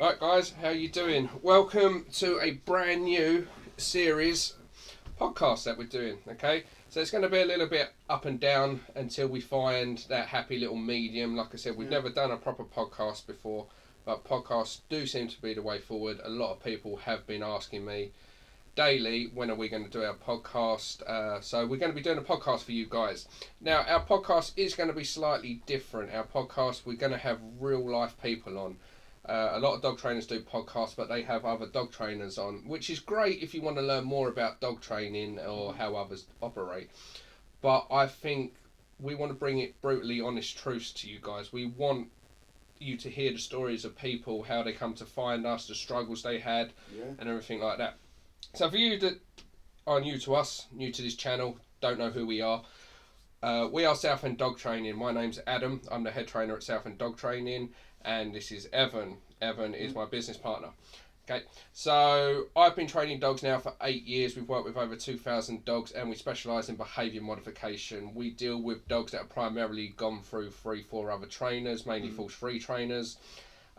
Right, guys, how you doing? Welcome to a brand new series podcast that we're doing. Okay, so it's going to be a little bit up and down until we find that happy little medium. Like I said, we've never done a proper podcast before, but podcasts do seem to be the way forward. A lot of people have been asking me daily, when are we going to do our podcast? So we're going to be doing a podcast for you guys. Now, our podcast is going to be slightly different. Our podcast, we're going to have real life people on. A lot of dog trainers do podcasts, but they have other dog trainers on, which is great if you want to learn more about dog training or how others operate. But I think we want to bring it brutally honest truths to you guys. We want you to hear the stories of people, how they come to find us, the struggles they had, and everything like that. So for you that are new to us, new to this channel, don't know who we are Southend Dog Training. My name's Adam. I'm the head trainer at Southend Dog Training, and this is Evan. Evan is my business partner. Okay, so I've been training dogs now for 8 years. We've worked with over 2,000 dogs, and we specialise in behaviour modification. We deal with dogs that have primarily gone through 3-4 other trainers, mainly force-free trainers.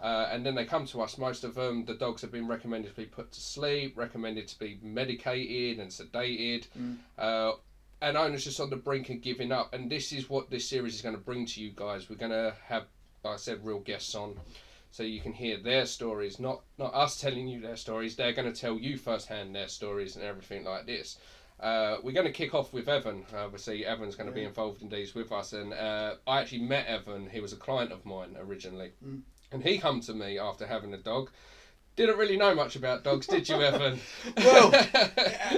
And then they come to us. Most of them, the dogs have been recommended to be put to sleep, recommended to be medicated and sedated. And owners just on the brink of giving up. And this is what this series is going to bring to you guys. We're going to have, like I said, real guests on, so you can hear their stories, not us telling you their stories. They're going to tell you firsthand their stories and everything like this. We're going to kick off with Evan. Obviously, Evan's going to be involved in these with us. And I actually met Evan. He was a client of mine originally. And he come to me after having a dog. Didn't really know much about dogs, did you, Evan? Well,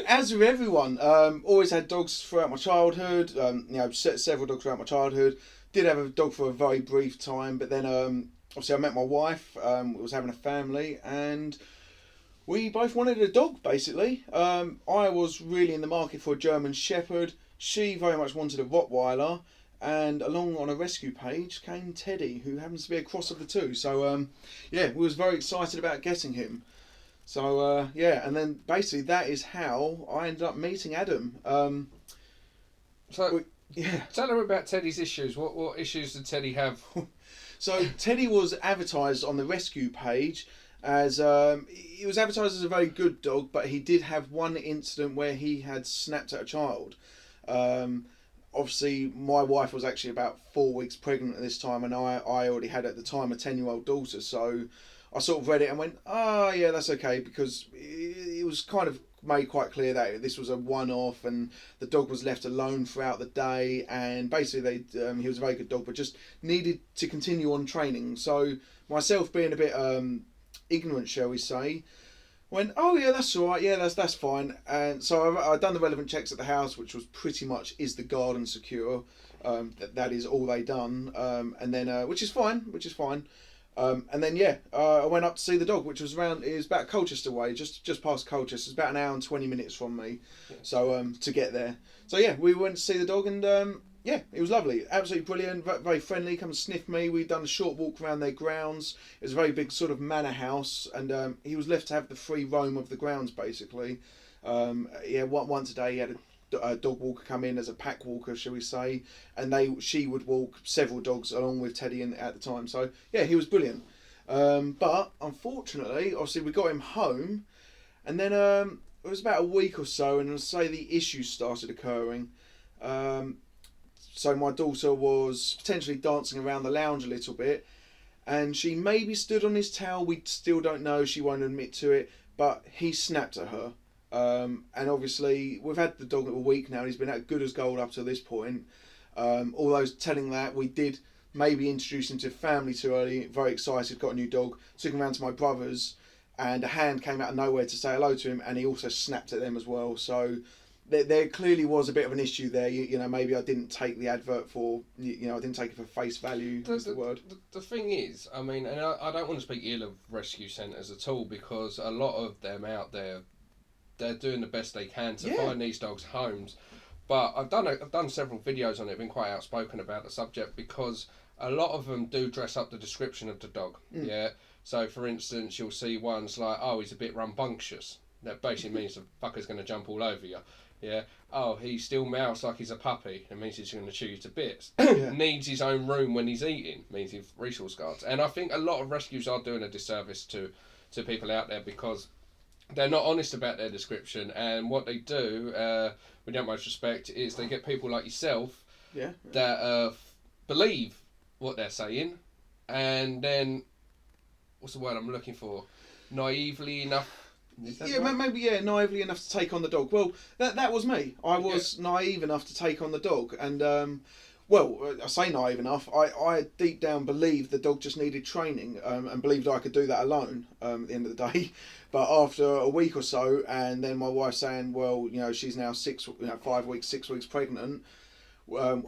as with everyone, always had dogs throughout my childhood. Several dogs throughout my childhood. Did have a dog for a very brief time, but then obviously I met my wife. Was having a family, and we both wanted a dog. Basically, I was really in the market for a German Shepherd. She very much wanted a Rottweiler. And along on a rescue page came Teddy, who happens to be a cross of the two. So, we was very excited about getting him. So, and then basically that is how I ended up meeting Adam. Tell her about Teddy's issues. What issues did Teddy have? So, Teddy was advertised on the rescue page as... he was advertised as a very good dog, but he did have one incident where he had snapped at a child. Obviously, my wife was actually about 4 weeks pregnant at this time, and I already had at the time a 10-year-old daughter. So I sort of read it and went, yeah, that's okay, because it was kind of made quite clear that this was a one-off, and the dog was left alone throughout the day, and basically he was a very good dog, but just needed to continue on training. So myself being a bit ignorant, shall we say, went, oh yeah, that's all right, yeah, that's fine. And so I've done the relevant checks at the house, which was pretty much, is the garden secure? That is all they done. And then which is fine. And then I went up to see the dog, which was about Colchester way, just past Colchester. It's about an hour and 20 minutes from me, so to get there. So yeah, we went to see the dog, and it was lovely, absolutely brilliant, very friendly. Come and sniff me. We'd done a short walk around their grounds. It was a very big sort of manor house, and he was left to have the free roam of the grounds, basically. Once a day he had a dog walker come in as a pack walker, shall we say, and she would walk several dogs along with Teddy at the time. So yeah, he was brilliant. But unfortunately, obviously we got him home, and then it was about a week or so, and I'd say the issues started occurring. So my daughter was potentially dancing around the lounge a little bit, and she maybe stood on his tail. We still don't know. She won't admit to it, but he snapped at her. And obviously we've had the dog a week now, and he's been at good as gold up to this point. Although telling that, we did maybe introduce him to family too early. Very excited, got a new dog, took him round to my brother's, and a hand came out of nowhere to say hello to him, and he also snapped at them as well. So there clearly was a bit of an issue there. Maybe I didn't take the advert for, I didn't take it for face value, is the word. The thing is, I mean, and I don't want to speak ill of rescue centres at all, because a lot of them out there, they're doing the best they can to find these dogs homes. But I've done several videos on it, been quite outspoken about the subject, because a lot of them do dress up the description of the dog. Yeah. So for instance, you'll see ones like, oh, he's a bit rambunctious. That basically means the fucker's going to jump all over you. Yeah. Oh, he still mouths like he's a puppy. It means he's going to chew you to bits. Yeah. Needs his own room when he's eating. Means he's resource guards. And I think a lot of rescues are doing a disservice to people out there because they're not honest about their description. And what they do, with the utmost respect, is they get people like yourself that believe what they're saying, and then what's the word I'm looking for? Naively enough. Yeah, right? Maybe naively enough to take on the dog. Well, that was me. I was naive enough to take on the dog, and I say naive enough. I deep down believed the dog just needed training, and believed I could do that alone. At the end of the day, but after a week or so, and then my wife saying, "Well, she's now 5 weeks, 6 weeks pregnant."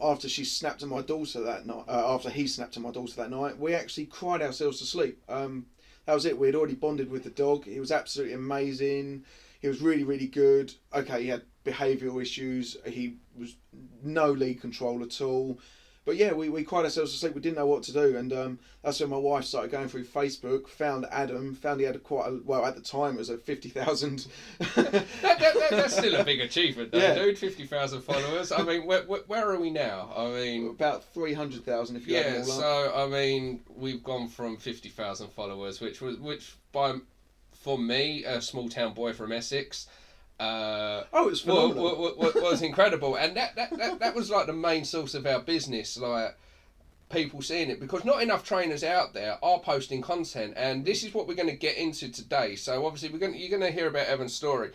After she snapped at my daughter that night, after he snapped at my daughter that night, we actually cried ourselves to sleep. That was it. We had already bonded with the dog. He was absolutely amazing. He was really, really good. Okay, he had behavioural issues. He was no lead control at all. But yeah, we cried ourselves to sleep. We didn't know what to do. And that's when my wife started going through Facebook, found Adam, found he had at the time it was at 50,000. That's still a big achievement though, dude. 50,000 followers. I mean, where are we now? I mean, about 300,000 if you add them all up. So I mean, we've gone from 50,000 followers, which for me, a small town boy from Essex, it was phenomenal. Was incredible, and that was like the main source of our business, like people seeing it, because not enough trainers out there are posting content, and this is what we're going to get into today. So obviously you're going to hear about Evan's story,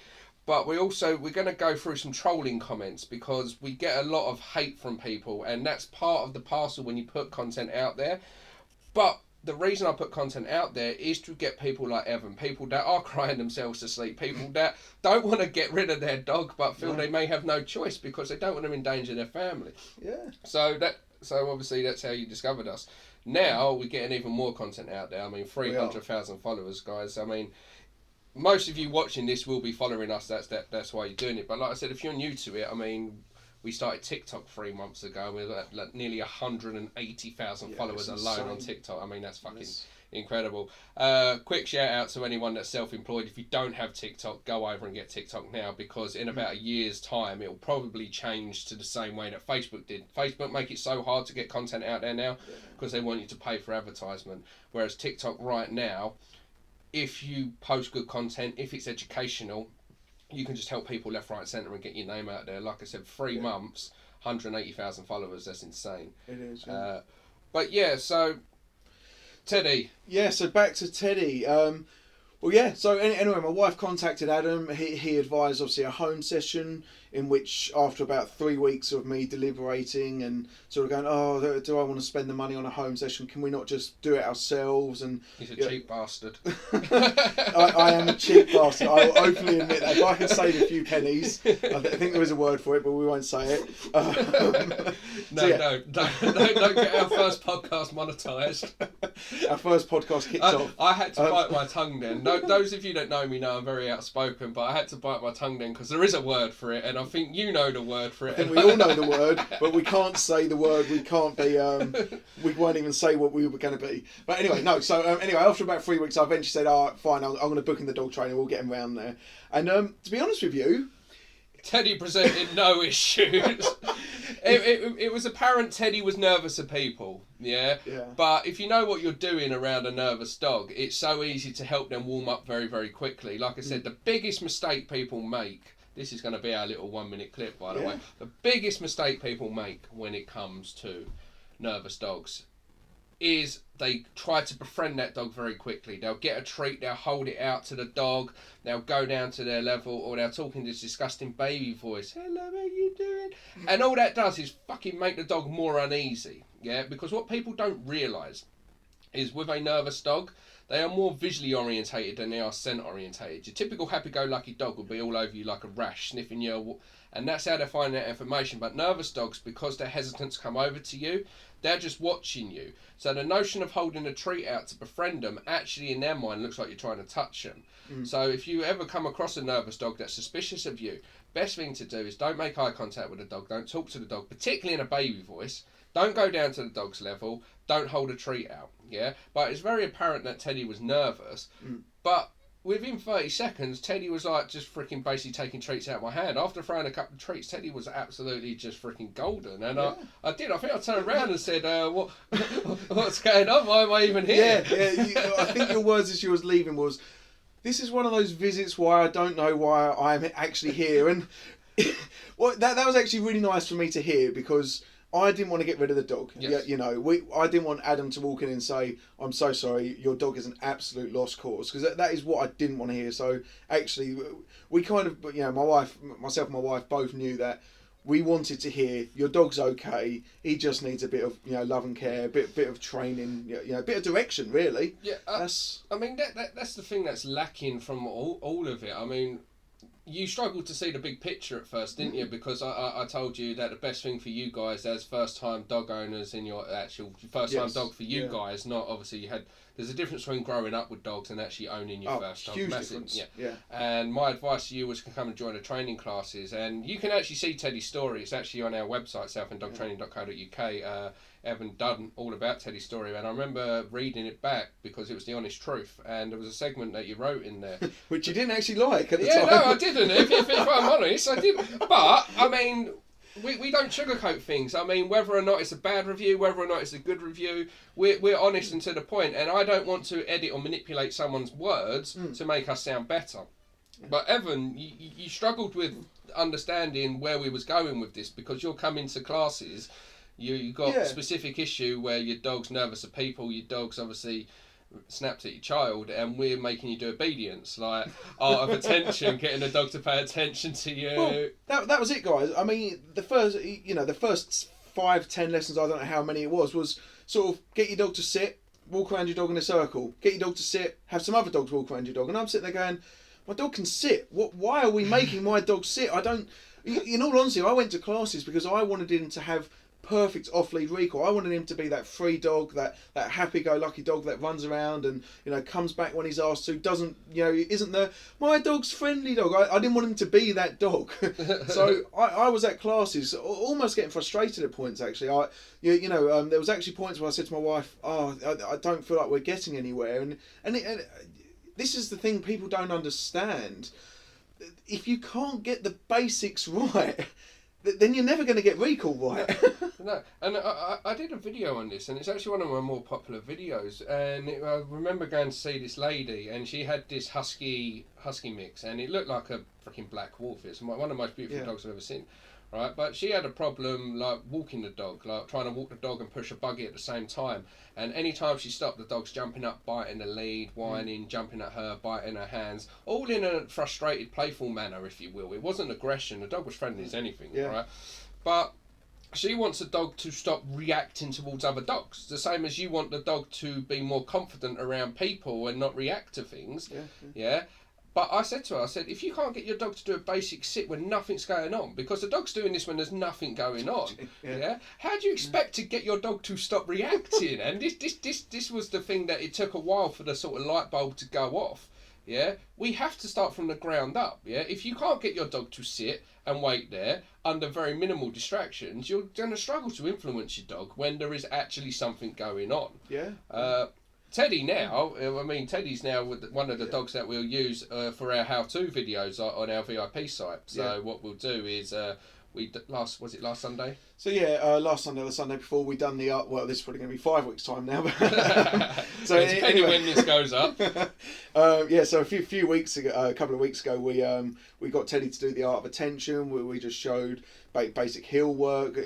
but we're going to go through some trolling comments, because we get a lot of hate from people, and that's part of the parcel when you put content out there. But the reason I put content out there is to get people like Evan, people that are crying themselves to sleep, people that don't want to get rid of their dog but feel they may have no choice because they don't want to endanger their family. Yeah. So obviously that's how you discovered us. Now we're getting even more content out there. I mean, 300,000 followers, guys. I mean, most of you watching this will be following us. That's why you're doing it. But like I said, if you're new to it, I mean, we started TikTok 3 months ago. We've got like nearly 180,000 followers alone on TikTok. I mean, that's fucking incredible. Quick shout out to anyone that's self-employed. If you don't have TikTok, go over and get TikTok now, because in about a year's time, it'll probably change to the same way that Facebook did. Facebook make it so hard to get content out there now because they want you to pay for advertisement. Whereas TikTok right now, if you post good content, if it's educational, you can just help people left, right, centre and get your name out there. Like I said, 3 months, 180,000 followers. That's insane. It is. Yeah. But yeah, so Teddy. Yeah, so back to Teddy. So anyway, my wife contacted Adam. He advised obviously a home session in which, after about 3 weeks of me deliberating and sort of going, oh, do I want to spend the money on a home session? Can we not just do it ourselves? And he's a cheap bastard. I am a cheap bastard. I will openly admit that. If I can save a few pennies, I think there is a word for it, but we won't say it. Don't get our first podcast monetised. Our first podcast kicked off. I had to bite my tongue then. Those of you that know me know I'm very outspoken, but I had to bite my tongue then because there is a word for it, and I think you know the word for it. And we all know the word, but we can't say the word. We can't be. We won't even say what we were going to be. But anyway, no. So anyway, after about 3 weeks, I eventually said, "All right, fine. I'm going to book in the dog trainer. We'll get him round there." And to be honest with you, Teddy presented no issues. It was apparent Teddy was nervous of people, yeah? But if you know what you're doing around a nervous dog, it's so easy to help them warm up very, very quickly. Like I said, the biggest mistake people make, this is going to be our little 1 minute clip, by the way, the biggest mistake people make when it comes to nervous dogs is they try to befriend that dog very quickly. They'll get a treat, they'll hold it out to the dog, they'll go down to their level, or they'll talk in this disgusting baby voice, hello, how you doing? And all that does is fucking make the dog more uneasy, yeah? Because what people don't realise is with a nervous dog, they are more visually orientated than they are scent orientated. Your typical happy-go-lucky dog will be all over you like a rash, sniffing you, and that's how they find that information. But nervous dogs, because they're hesitant to come over to you, they're just watching you. So the notion of holding a treat out to befriend them, actually in their mind looks like you're trying to touch them. So if you ever come across a nervous dog that's suspicious of you, best thing to do is don't make eye contact with the dog, don't talk to the dog, particularly in a baby voice. Don't go down to the dog's level, don't hold a treat out, yeah? But it's very apparent that Teddy was nervous, but within 30 seconds, Teddy was like just freaking basically taking treats out of my hand. After throwing a couple of treats, Teddy was absolutely just freaking golden. And Yeah. I think I turned around and said, what's going on? Why am I even here? I think your words as you was leaving was, this is one of those visits why I don't know why I'm actually here. And well, that was actually really nice for me to hear, because I didn't want to get rid of the dog. Yes. You know, I didn't want Adam to walk in and say, I'm so sorry, your dog is an absolute lost cause, because that is what I didn't want to hear. So actually, we kind of, you know, myself and my wife both knew that we wanted to hear, your dog's okay, he just needs a bit of, you know, love and care, a bit of training, you know, a bit of direction, really. Yeah, I mean, that's the thing that's lacking from all of it. I mean, you struggled to see the big picture at first, didn't you? Because I told you that the best thing for you guys as first-time dog owners in your actual first-time dog for you guys, not obviously there's a difference between growing up with dogs and actually owning your first dog. Huge difference. Yeah. And my advice to you was to come and join the training classes, and you can actually see Teddy's story. It's actually on our website, southenddogtraining.co.uk. Evan done all about Teddy's story, and I remember reading it back because it was the honest truth, and there was a segment that you wrote in there which you didn't actually like at the time. Yeah, no, I didn't. If I'm honest, I didn't. But I mean, we don't sugarcoat things. I mean, whether or not it's a bad review, whether or not it's a good review, we're honest and to the point. And I don't want to edit or manipulate someone's words to make us sound better. But Evan, you struggled with understanding where we was going with this, because you're coming to classes. You got a specific issue where your dog's nervous of people, your dog's obviously snapped at your child, and we're making you do obedience, like art of attention, getting the dog to pay attention to you. Well, that was it, guys. I mean, the first 5-10 lessons, I don't know how many it was sort of get your dog to sit, walk around your dog in a circle, get your dog to sit, have some other dogs walk around your dog, and I'm sitting there going, my dog can sit. Why are we making my dog sit? I don't. In all honesty, I went to classes because I wanted him to have perfect off-lead recall. I wanted him to be that free dog, that happy-go-lucky dog that runs around and, you know, comes back when he's asked to, doesn't, you know, isn't my dog's friendly dog. I didn't want him to be that dog. So I was at classes almost getting frustrated at points, actually. There was actually points where I said to my wife, I don't feel like we're getting anywhere. And this is the thing people don't understand. If you can't get the basics right, then you're never going to get recall right. No, and I did a video on this, and it's actually one of my more popular videos. And I remember going to see this lady, and she had this husky mix, and it looked like a freaking black wolf. It's one of the most beautiful dogs I've ever seen. Right, but she had a problem like walking the dog, like trying to walk the dog and push a buggy at the same time. And any time she stopped, the dog's jumping up, biting the lead, whining, jumping at her, biting her hands, all in a frustrated, playful manner, if you will. It wasn't aggression. The dog was friendly as anything, right? But she wants the dog to stop reacting towards other dogs, the same as you want the dog to be more confident around people and not react to things. Yeah. But I said to her, if you can't get your dog to do a basic sit when nothing's going on, because the dog's doing this when there's nothing going on, how do you expect to get your dog to stop reacting? And this was the thing that it took a while for the sort of light bulb to go off. Yeah, we have to start from the ground up. Yeah, if you can't get your dog to sit and wait there under very minimal distractions, you're going to struggle to influence your dog when there is actually something going on. Teddy now, Teddy's now one of the dogs that we'll use for our how-to videos on our VIP site. So what we'll do is, last Sunday? So last Sunday or the Sunday before, we done the art. Well, this is probably going to be 5 weeks time now. So depending when this goes up. So a few weeks ago, a couple of weeks ago, we got Teddy to do the art of attention. We just showed basic heel work,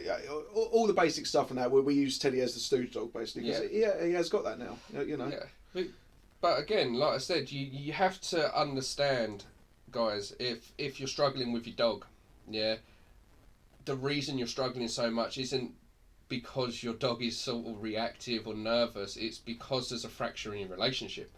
all the basic stuff and that. Where we use Teddy as the stooge dog basically. Because he has got that now. You know. Yeah. But again, like I said, you have to understand, guys, if you're struggling with your dog, the reason you're struggling so much isn't because your dog is sort of reactive or nervous. It's because there's a fracture in your relationship.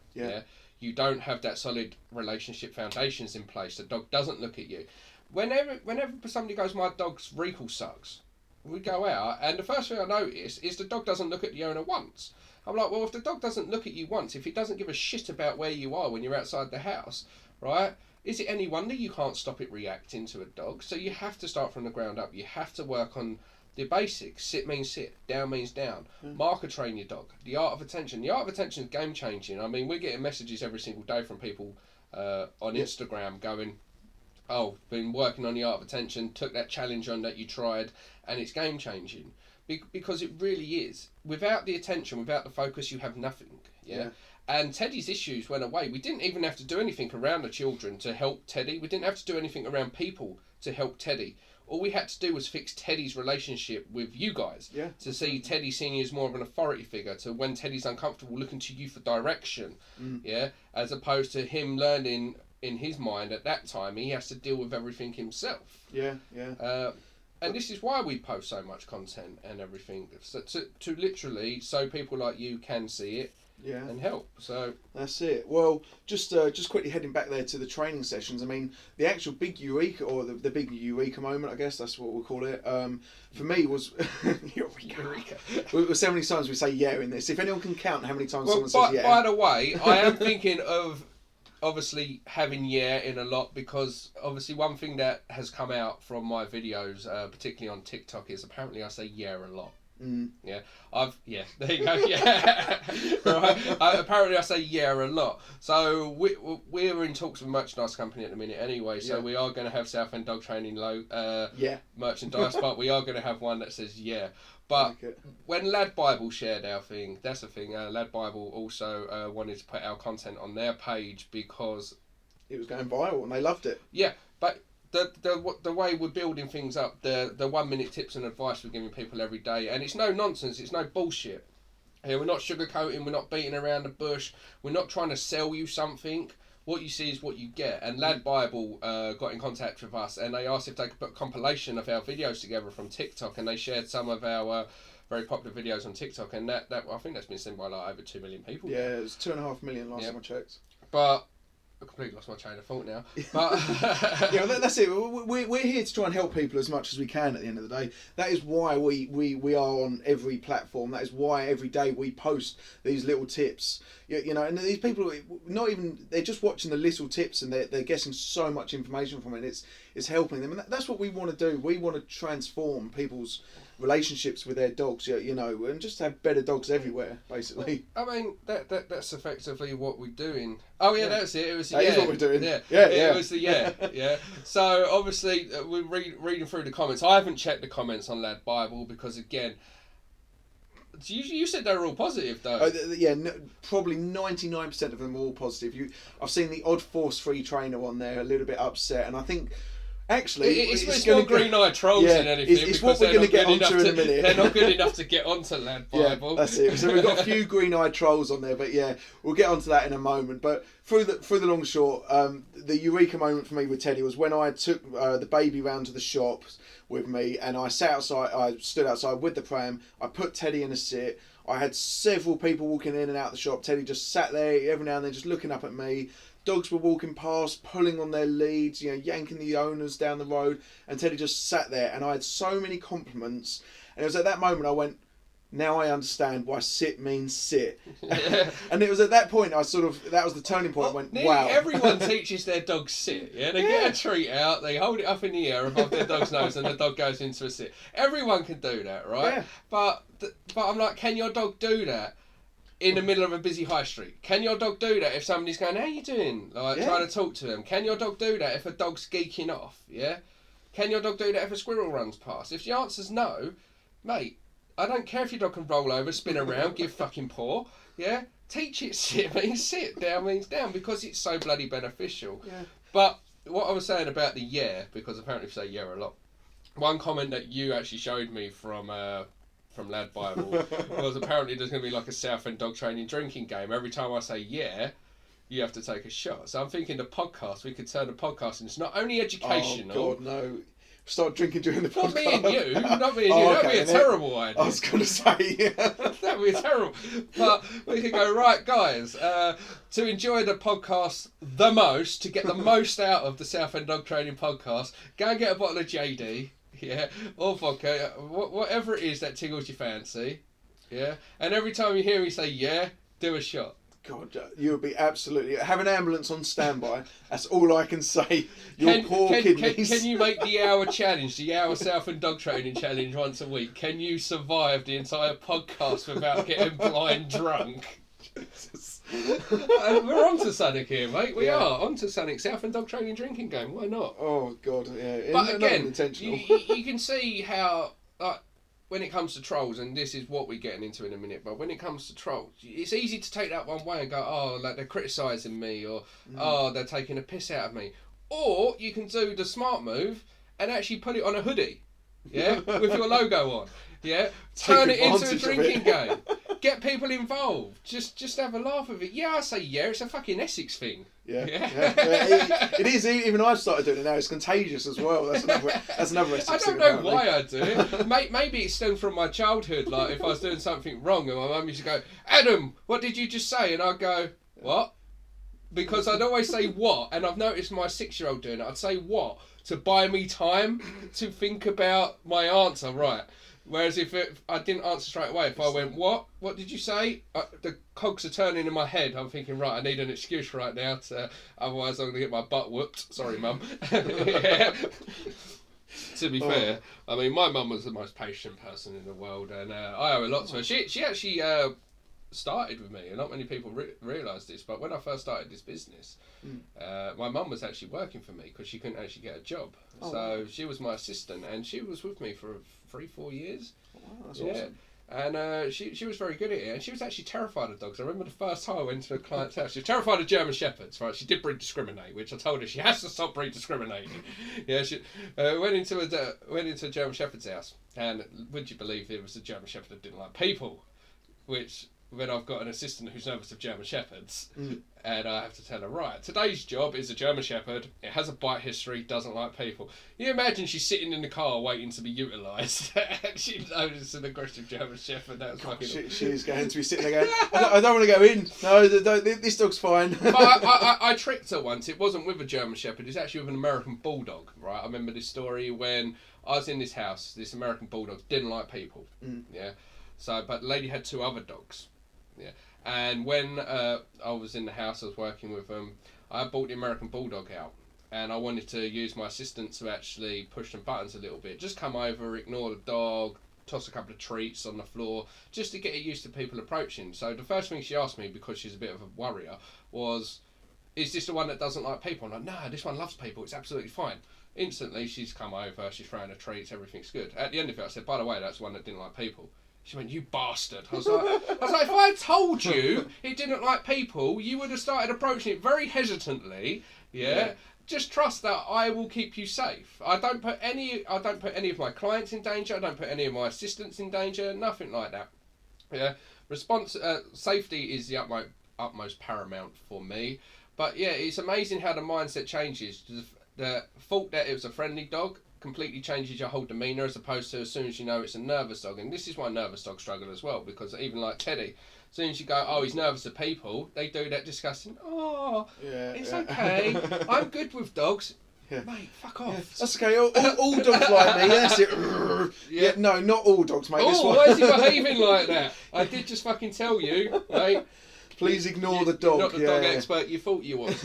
You don't have that solid relationship foundations in place. The dog doesn't look at you. Whenever somebody goes, my dog's recall sucks, we go out, and the first thing I notice is the dog doesn't look at the owner once. I'm like, well, if the dog doesn't look at you once, if it doesn't give a shit about where you are when you're outside the house, right? Is it any wonder you can't stop it reacting to a dog? So you have to start from the ground up. You have to work on The basics: sit means sit, down means down. Marker train your dog. The art of attention. The art of attention is game changing. I mean, we're getting messages every single day from people on Instagram going, "Oh, been working on the art of attention. Took that challenge on that you tried, and it's game changing." Because it really is. Without the attention, without the focus, you have nothing. Yeah. And Teddy's issues went away. We didn't even have to do anything around the children to help Teddy. We didn't have to do anything around people to help Teddy. All we had to do was fix Teddy's relationship with you guys. Yeah. To see Teddy seeing you as more of an authority figure, to when Teddy's uncomfortable looking to you for direction. Yeah. As opposed to him learning in his mind at that time, he has to deal with everything himself. Yeah, yeah. And this is why we post so much content and everything, so to literally so people like you can see it and help. So that's it. Well, just quickly heading back there to the training sessions. I mean, the actual big eureka, or the big eureka moment, I guess that's what we'll call it. For me was eureka. So many times we say yeah in this. If anyone can count how many times someone says yeah. By the way, I am thinking of obviously having in a lot, because obviously one thing that has come out from my videos, particularly on TikTok, is apparently I say yeah a lot. Yeah, there you go. Yeah, right. Apparently I say yeah a lot. So we're in talks with a merchandise company at the minute anyway. So we are going to have Southend Dog Training merchandise, but we are going to have one that says yeah. But when Lad Bible shared our thing, that's the thing. Lad Bible also wanted to put our content on their page because it was going viral and they loved it. Yeah, but the way we're building things up, the 1 minute tips and advice we're giving people every day, and it's no nonsense, it's no bullshit. We're not sugarcoating, we're not beating around the bush, we're not trying to sell you something. What you see is what you get. And Lad Bible got in contact with us, and they asked if they could put a compilation of our videos together from TikTok, and they shared some of our very popular videos on TikTok, and that I think that's been seen by like over 2 million people. Yeah, it was 2.5 million last time I checked. But I completely lost my train of thought now. But yeah, that's it. We're here to try and help people as much as we can at the end of the day. That is why we are on every platform. That is why every day we post these little tips. You know, and these people, they're just watching the little tips, and they're getting so much information from it. It's helping them, and that's what we want to do. We want to transform people's relationships with their dogs, you know, and just have better dogs everywhere, basically. I mean, that's effectively what we're doing. Oh yeah, that's it. It was that is what we're doing. Yeah. It was the yeah. So obviously we're reading through the comments. I haven't checked the comments on Lad Bible because again, you said they were all positive though. Probably 99% of them are all positive. I've seen the odd force-free trainer on there a little bit upset, and I think. Actually, it's more green-eyed trolls than anything. It's what we're going to get onto in a minute. They're not good enough to get onto Lad Bible. Yeah, that's it. So we've got a few green-eyed trolls on there, but yeah, we'll get onto that in a moment. But through the long short, the eureka moment for me with Teddy was when I took the baby round to the shop with me, and I stood outside with the pram. I put Teddy in a sit. I had several people walking in and out the shop. Teddy just sat there every now and then, just looking up at me. Dogs were walking past, pulling on their leads, you know, yanking the owners down the road, and Teddy just sat there, and I had so many compliments, and it was at that moment I went, now I understand why sit means sit. And it was at that point that was the turning point. I went, wow. Everyone teaches their dog sit, yeah? They get a treat out, they hold it up in the air above their dog's nose, and the dog goes into a sit. Everyone can do that, right? Yeah. But I'm like, can your dog do that in the middle of a busy high street? Can your dog do that if somebody's going, how you doing? Trying to talk to them. Can your dog do that if a dog's geeking off? Yeah? Can your dog do that if a squirrel runs past? If the answer's no, mate, I don't care if your dog can roll over, spin around, give fucking paw. Yeah? Teach it sit means sit, down means down, because it's so bloody beneficial. Yeah. But what I was saying about the because apparently we say a lot. One comment that you actually showed me from Lad Bible was apparently there's going to be like a Southend dog training drinking game. Every time I say you have to take a shot. So I'm thinking we could turn the podcast into not only educational. Oh God, no. Start drinking during the podcast. Not me and you. That'd be a terrible idea. I was going to say. That'd be terrible. But we could go, right, guys, to enjoy the podcast the most, to get the most out of the Southend Dog Training podcast, go and get a bottle of JD. Yeah, or vodka, whatever it is that tickles your fancy. Yeah, and every time you hear me say do a shot. God, you would be absolutely... Have an ambulance on standby. That's all I can say. Your poor kidneys. Can you make the hour challenge, the hour Southend dog training challenge once a week? Can you survive the entire podcast without getting blind drunk? We're on to something here, mate. We are on to something. Southend dog training drinking game. Why not? Oh, God, yeah. But again, intentional. you can see how... when it comes to trolls, and this is what we're getting into in a minute, but when it comes to trolls, it's easy to take that one way and go, oh, like they're criticising me, or oh, they're taking a piss out of me. Or you can do the smart move and actually put it on a hoodie, yeah, with your logo on, yeah. Turn it into a drinking game. Get people involved. Just have a laugh with it. Yeah, I say yeah. It's a fucking Essex thing. Yeah. It is. Even I've started doing it now. It's contagious as well. That's another Essex I thing. don't know why I do it. Maybe it stems from my childhood. Like if I was doing something wrong, and my mum used to go, "Adam, what did you just say?" And I'd go, "What?" Because I'd always say what, and I've noticed my 6-year-old doing it. I'd say what to buy me time to think about my answer. Right. Whereas if I didn't answer straight away, if I went, what did you say? The cogs are turning in my head. I'm thinking, right, I need an excuse right now, otherwise I'm going to get my butt whooped. Sorry, Mum. Yeah. To be fair, I mean, my mum was the most patient person in the world, and I owe a lot to her. She actually started with me, and not many people realise this, but when I first started this business, my mum was actually working for me because she couldn't actually get a job. So she was my assistant, and she was with me for 3-4 years. Wow, that's awesome. And she was very good at it, and she was actually terrified of dogs. I remember the first time I went to a client's house, she was terrified of German Shepherds, right? She did breed discriminate, which I told her she has to stop breed discriminating. Yeah, she went into a German Shepherd's house, and would you believe it was a German Shepherd that didn't like people, which... when I've got an assistant who's nervous of German Shepherds, and I have to tell her, right, today's job is a German Shepherd, it has a bite history, doesn't like people. You imagine she's sitting in the car waiting to be utilised, and she noticed an aggressive German Shepherd. That was fucking... She's going to be sitting there going, I don't want to go in. No, this dog's fine. But I tricked her once. It wasn't with a German Shepherd, it's actually with an American Bulldog, right? I remember this story when I was in this house, this American Bulldog didn't like people, yeah? So, but the lady had 2 other dogs. Yeah, and when I was in the house, I was working with them. I bought the American Bulldog out, and I wanted to use my assistant to actually push some buttons a little bit. Just come over, ignore the dog, toss a couple of treats on the floor, just to get it used to people approaching. So the first thing she asked me, because she's a bit of a worrier, was, "Is this the one that doesn't like people?" I'm like, "No, this one loves people. It's absolutely fine." Instantly, she's come over, she's throwing her treats, everything's good. At the end of it, I said, "By the way, that's the one that didn't like people." She went, "You bastard." I was like, if I told you it didn't like people, you would have started approaching it very hesitantly. Yeah. Just trust that I will keep you safe. I don't put any of my clients in danger. I don't put any of my assistants in danger. Nothing like that. Yeah. Safety is the utmost paramount for me. But yeah, it's amazing how the mindset changes. The thought that it was a friendly dog completely changes your whole demeanour, as opposed to as soon as you know it's a nervous dog. And this is why nervous dogs struggle as well, because even like Teddy, as soon as you go, "Oh, he's nervous of people," they do that disgusting, "Oh, it's okay, I'm good with dogs." Yeah. Mate, fuck off. Yeah, that's okay, all dogs like me, that's it. Yeah, no, not all dogs, mate. Oh, why is he behaving like that? I did just fucking tell you, mate. Please ignore the dog. Not the dog expert you thought you was.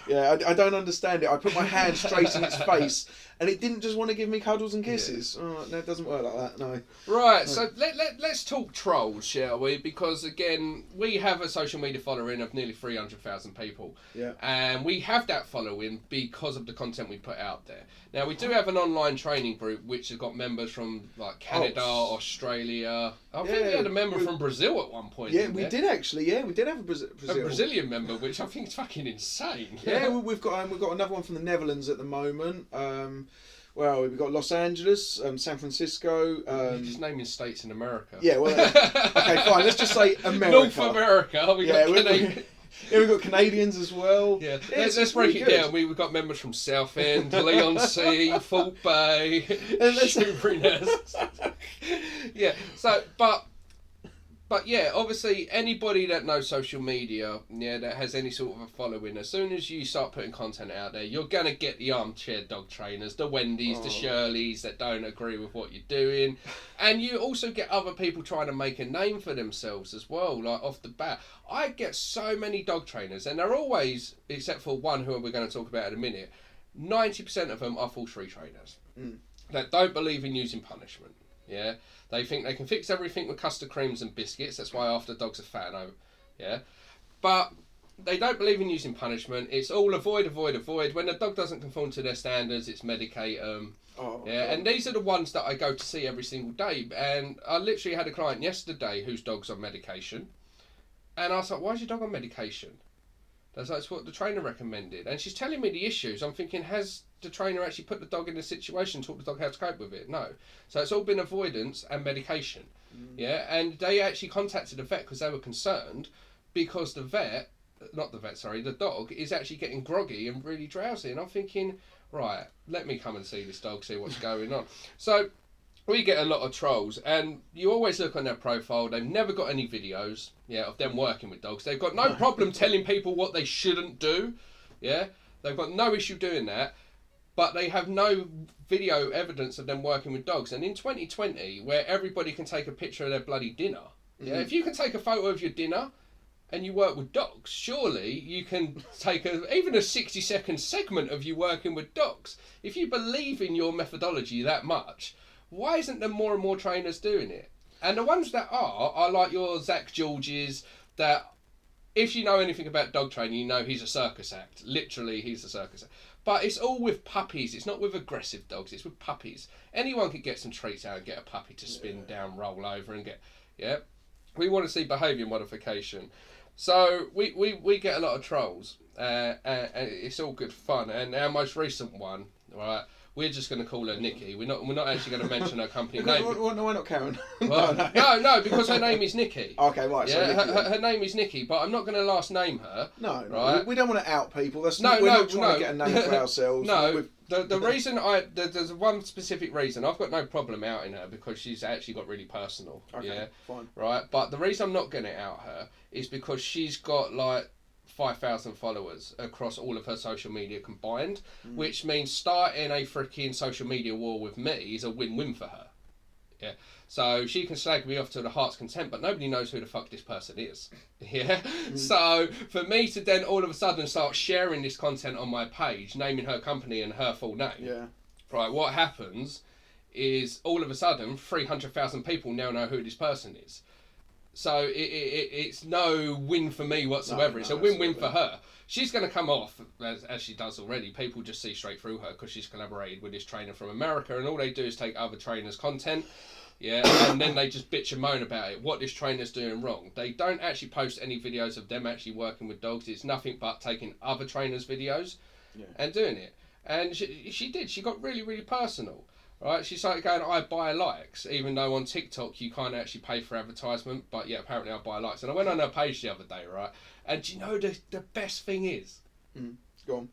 Yeah, I don't understand it. I put my hand straight in its face, and it didn't just want to give me cuddles and kisses. Yeah. Oh, no, it doesn't work like that, no. Right, no. So let's talk trolls, shall we? Because, again, we have a social media following of nearly 300,000 people. Yeah. And we have that following because of the content we put out there. Now, we do have an online training group which has got members from, like, Canada, Australia. I think we had a member from Brazil at one point. Yeah, we did actually. Yeah, we did have a Brazilian member, which I think is fucking insane. Yeah, we've got another one from the Netherlands at the moment. Well, we've got Los Angeles, San Francisco. You're just naming states in America. Yeah, well, okay, fine. Let's just say America. North America. We've got Canadians as well. Yeah, let's break it down. We've got members from Southend, Leon Sea, Fort Bay, Shoeburyness. Yeah, so, but But yeah, obviously anybody that knows social media, that has any sort of a following, as soon as you start putting content out there, you're gonna get the armchair dog trainers, the Wendy's, the Shirleys that don't agree with what you're doing, and you also get other people trying to make a name for themselves as well. Like off the bat, I get so many dog trainers, and they're always, except for one who we're going to talk about in a minute, 90% of them are full tree trainers that don't believe in using punishment. Yeah, they think they can fix everything with custard creams and biscuits. That's why after dogs are fat and over. Yeah, but they don't believe in using punishment. It's all avoid, avoid, avoid. When the dog doesn't conform to their standards, it's medicate them. And these are the ones that I go to see every single day. And I literally had a client yesterday whose dog's on medication, and I was like, "Why is your dog on medication?" That's what the trainer recommended. And she's telling me the issues. I'm thinking, has the trainer actually put the dog in a situation, taught the dog how to cope with it? No. So it's all been avoidance and medication. Yeah, and they actually contacted the vet because they were concerned because the dog is actually getting groggy and really drowsy. And I'm thinking, right, let me come and see this dog, see what's going on. So we get a lot of trolls, and you always look on their profile. They've never got any videos, of them working with dogs. They've got no problem telling people what they shouldn't do, They've got no issue doing that, but they have no video evidence of them working with dogs. And in 2020, where everybody can take a picture of their bloody dinner, if you can take a photo of your dinner and you work with dogs, surely you can take even a 60-second segment of you working with dogs. If you believe in your methodology that much, why isn't there more and more trainers doing it? And the ones that are like your Zach Georges, that if you know anything about dog training, you know he's a circus act. Literally, he's a circus act. But it's all with puppies. It's not with aggressive dogs. It's with puppies. Anyone could get some treats out and get a puppy to spin down, roll over and get... We want to see behaviour modification. So we get a lot of trolls. And it's all good fun. And our most recent one, right... We're just going to call her Nikki. We're not actually going to mention her company name. No, why not Karen? Well, no, because her name is Nikki. Okay, right. Yeah, so her name is Nikki, but I'm not going to last name her. No, right? We don't want to out people. We're not trying to get a name for ourselves. No, the reason there's one specific reason. I've got no problem outing her because she's actually got really personal. Okay, fine. Right, but the reason I'm not going to out her is because she's got like 5,000 followers across all of her social media combined, which means starting a freaking social media war with me is a win-win for her. Yeah, so she can slag me off to the heart's content, but nobody knows who the fuck this person is. Yeah, so for me to then all of a sudden start sharing this content on my page, naming her company and her full name, right, what happens is all of a sudden 300,000 people now know who this person is. So it's no win for me whatsoever. It's a win-win for her. She's going to come off, as she does already. People just see straight through her because she's collaborated with this trainer from America, and all they do is take other trainers' content, and then they just bitch and moan about it, what this trainer's doing wrong. They don't actually post any videos of them actually working with dogs. It's nothing but taking other trainers' videos and doing it. And she did. She got really, really personal. Right, she started going, I buy likes, even though on TikTok you can't actually pay for advertisement, but apparently I buy likes. And I went on her page the other day, right, and do you know the best thing is? Go on.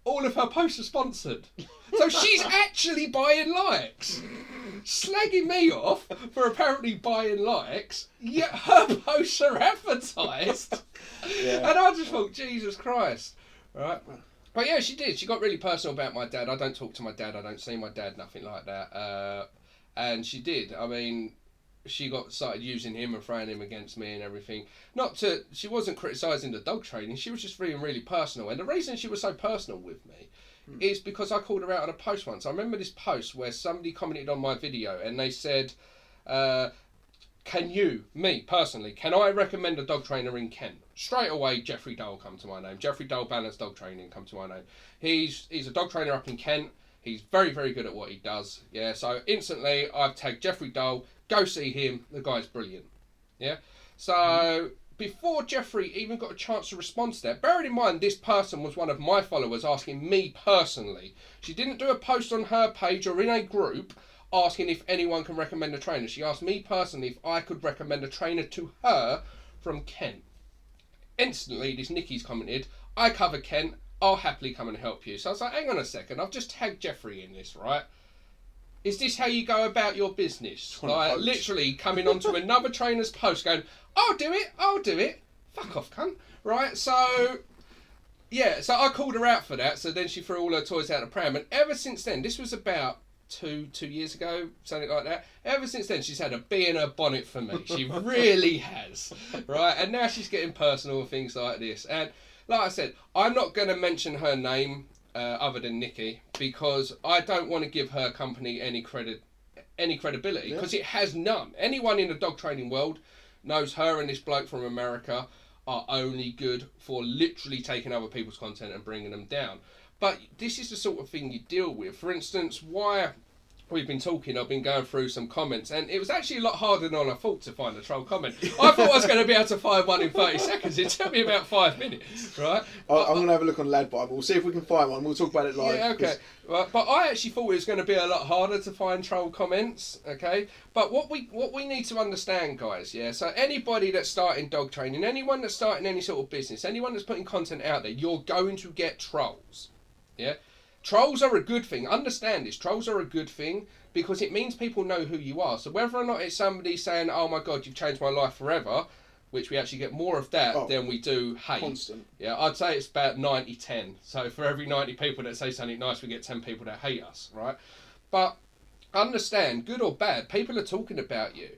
All of her posts are sponsored. So she's actually buying likes. Slagging me off for apparently buying likes, yet her posts are advertised. And I just thought, Jesus Christ, right? But yeah, she did. She got really personal about my dad. I don't talk to my dad. I don't see my dad. Nothing like that. And she did. I mean, she started using him and throwing him against me and everything. She wasn't criticising the dog training. She was just being really personal. And the reason she was so personal with me is because I called her out on a post once. I remember this post where somebody commented on my video and they said, can I recommend a dog trainer in Kent? Straight away, Jeffrey Dole come to my name. Jeffrey Dole Balanced Dog Training come to my name. He's a dog trainer up in Kent. He's very, very good at what he does. Yeah, so instantly I've tagged Jeffrey Dole. Go see him. The guy's brilliant. Yeah. So before Jeffrey even got a chance to respond to that, bearing in mind this person was one of my followers asking me personally. She didn't do a post on her page or in a group asking if anyone can recommend a trainer. She asked me personally if I could recommend a trainer to her from Kent. Instantly, this Nikki's commented, I cover Kent, I'll happily come and help you. So I was like, hang on a second, I've just tagged Jeffrey in this, right? Is this how you go about your business? Trying to Like poach. literally coming onto another trainer's post going, I'll do it. Fuck off, cunt. Right, so yeah, so I called her out for that, so then she threw all her toys out of the pram, and ever since then, this was about two years ago, something like that, ever since then she's had a bee in her bonnet for me. She really has. Right, and now she's getting personal and things like this, and like I said, I'm not going to mention her name other than Nikki, because I don't want to give her company any credibility, because it has none. Anyone in the dog training world knows her and this bloke from America are only good for literally taking other people's content and bringing them down. But this is the sort of thing you deal with. For instance, why we've been talking, I've been going through some comments, and it was actually a lot harder than I thought to find a troll comment. I thought I was going to be able to find one in 30 seconds. It took me about 5 minutes, right? I'm going to have a look on Lad Bible. We'll see if we can find one. We'll talk about it live. Yeah, okay. Right, but I actually thought it was going to be a lot harder to find troll comments, okay? But what we need to understand, guys, yeah? So anybody that's starting dog training, anyone that's starting any sort of business, anyone that's putting content out there, you're going to get trolls, yeah? Trolls are a good thing. Understand this. Trolls are a good thing because it means people know who you are. So whether or not it's somebody saying, oh my God, you've changed my life forever, which we actually get more of that than we do hate. Constant. Yeah, I'd say it's about 90-10. So for every 90 people that say something nice, we get 10 people that hate us, right? But understand, good or bad, people are talking about you.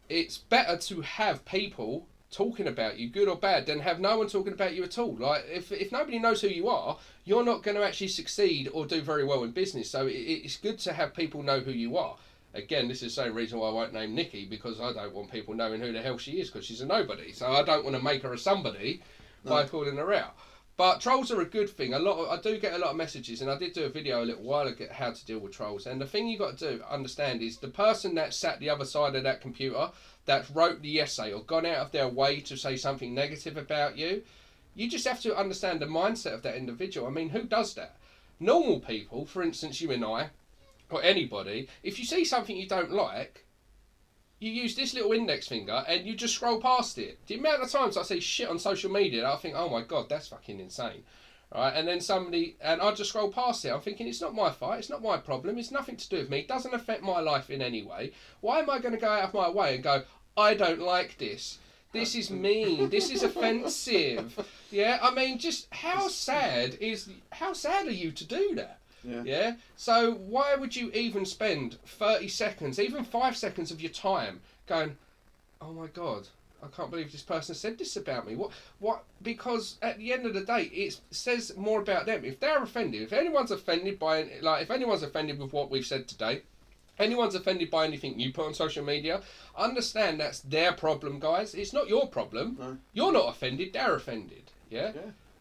It's better to have people talking about you, good or bad, than have no one talking about you at all. Like, if nobody knows who you are, you're not going to actually succeed or do very well in business. So it's good to have people know who you are. Again, this is the same reason why I won't name Nikki, because I don't want people knowing who the hell she is, because she's a nobody. So I don't want to make her a somebody by calling her out. But trolls are a good thing. I do get a lot of messages, and I did do a video a little while ago how to deal with trolls. And the thing you got to understand is the person that sat the other side of that computer, that wrote the essay or gone out of their way to say something negative about you, you just have to understand the mindset of that individual. I mean, who does that? Normal people, for instance, you and I, or anybody, if you see something you don't like, you use this little index finger and you just scroll past it. The amount of times I see shit on social media, I think, oh my God, that's fucking insane. Right? And then I just scroll past it. I'm thinking, it's not my fight, it's not my problem, it's nothing to do with me, it doesn't affect my life in any way. Why am I going to go out of my way and go, I don't like this? This is mean, this is offensive. Yeah, I mean, just how sad are you to do that? Yeah. So why would you even spend 30 seconds, even 5 seconds of your time going, oh my God, I can't believe this person said this about me. What? Because at the end of the day, it says more about them. If they're offended, if anyone's offended with what we've said today, anyone's offended by anything you put on social media, understand that's their problem, guys. It's not your problem. No. You're not offended, they're offended. Yeah?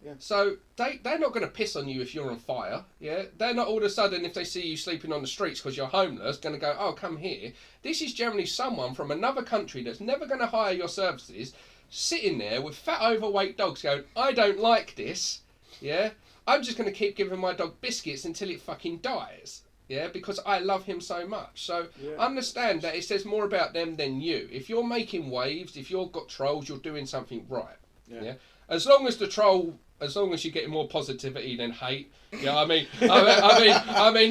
Yeah. So they're not going to piss on you if you're on fire. Yeah, they're not all of a sudden, if they see you sleeping on the streets because you're homeless, going to go, oh, come here. This is generally someone from another country that's never going to hire your services, sitting there with fat overweight dogs going, I don't like this. Yeah, I'm just going to keep giving my dog biscuits until it fucking dies. Yeah, because I love him so much. So understand that it says more about them than you. If you're making waves, if you've got trolls, you're doing something right. Yeah. As long as you're getting more positivity than hate, yeah. I mean,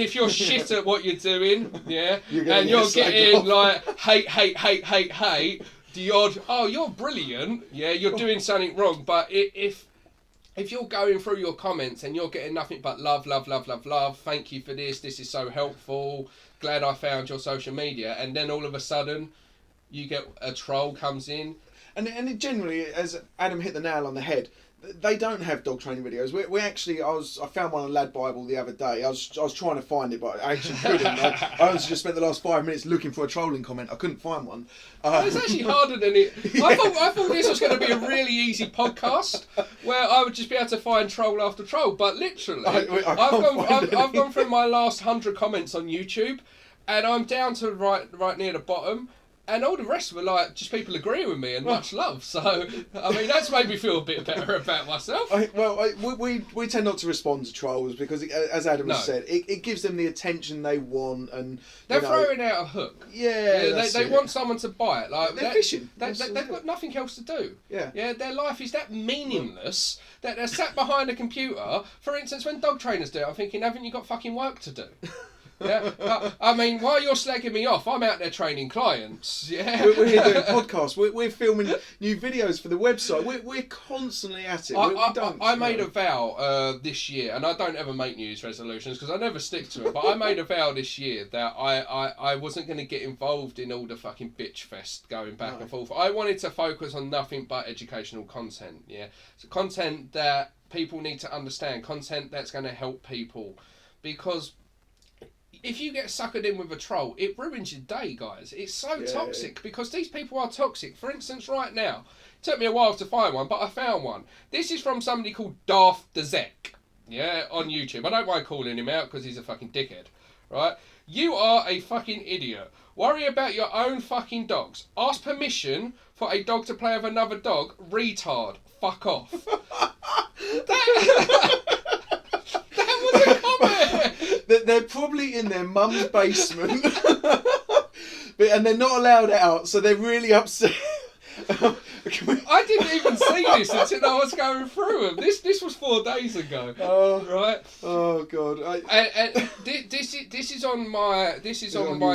if you're shit at what you're doing, yeah, you're getting like hate, the odd, oh, you're brilliant, yeah, you're doing something wrong. But if you're going through your comments and you're getting nothing but love, thank you for this is so helpful, glad I found your social media, and then all of a sudden you get a troll comes in. And it generally, as Adam hit the nail on the head, they don't have dog training videos. We actually, I found one on Lad Bible the other day. I was trying to find it, but I actually couldn't. I honestly just spent the last 5 minutes looking for a trolling comment. I couldn't find one. It's actually harder than it. I thought this was going to be a really easy podcast where I would just be able to find troll after troll. But literally, I've gone through my last 100 comments on YouTube, and I'm down to right near the bottom. And all the rest were like just people agreeing with me and much love. So I mean, that's made me feel a bit better about myself. We tend not to respond to trolls because, as Adam has said, it gives them the attention they want, and they're throwing out a hook. Yeah, they want someone to buy it. Like they're fishing. They've got nothing else to do. Yeah. Their life is that meaningless that they're sat behind a computer. For instance, when dog trainers do it, I'm thinking, haven't you got fucking work to do? Yeah, I mean, while you're slagging me off, I'm out there training clients. Yeah, We're here doing podcasts. We're filming new videos for the website. We're constantly at it. I made a vow this year, and I don't ever make New Year's resolutions because I never stick to it. But I made a vow this year that I wasn't going to get involved in all the fucking bitch fest going back and forth. I wanted to focus on nothing but educational content. Yeah, so content that people need to understand, content that's going to help people, because if you get suckered in with a troll, it ruins your day, guys. It's so toxic because these people are toxic. For instance, right now, it took me a while to find one, but I found one. This is from somebody called Daft the Zek, yeah, on YouTube. I don't mind calling him out because he's a fucking dickhead, right? You are a fucking idiot. Worry about your own fucking dogs. Ask permission for a dog to play with another dog. Retard. Fuck off. That was a comment. They're probably in their mum's basement, and they're not allowed out, so they're really upset. I didn't even see this until I was going through them. This was 4 days ago, right? Oh god! And this is on my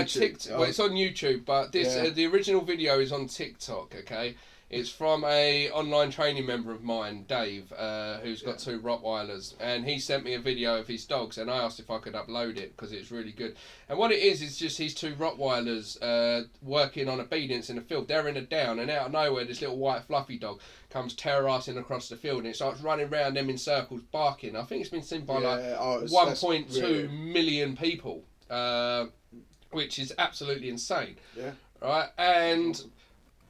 TikTok. Oh. Well, it's on YouTube, but the original video is on TikTok. Okay. It's from a online training member of mine, Dave, who's got 2 Rottweilers, and he sent me a video of his dogs, and I asked if I could upload it because it's really good. And what it is just his 2 Rottweilers working on obedience in the field. They're in a down, and out of nowhere, this little white fluffy dog comes terrorising across the field, and it starts running around them in circles, barking. I think it's been seen by 1.2 million people, which is absolutely insane. Yeah. Right, and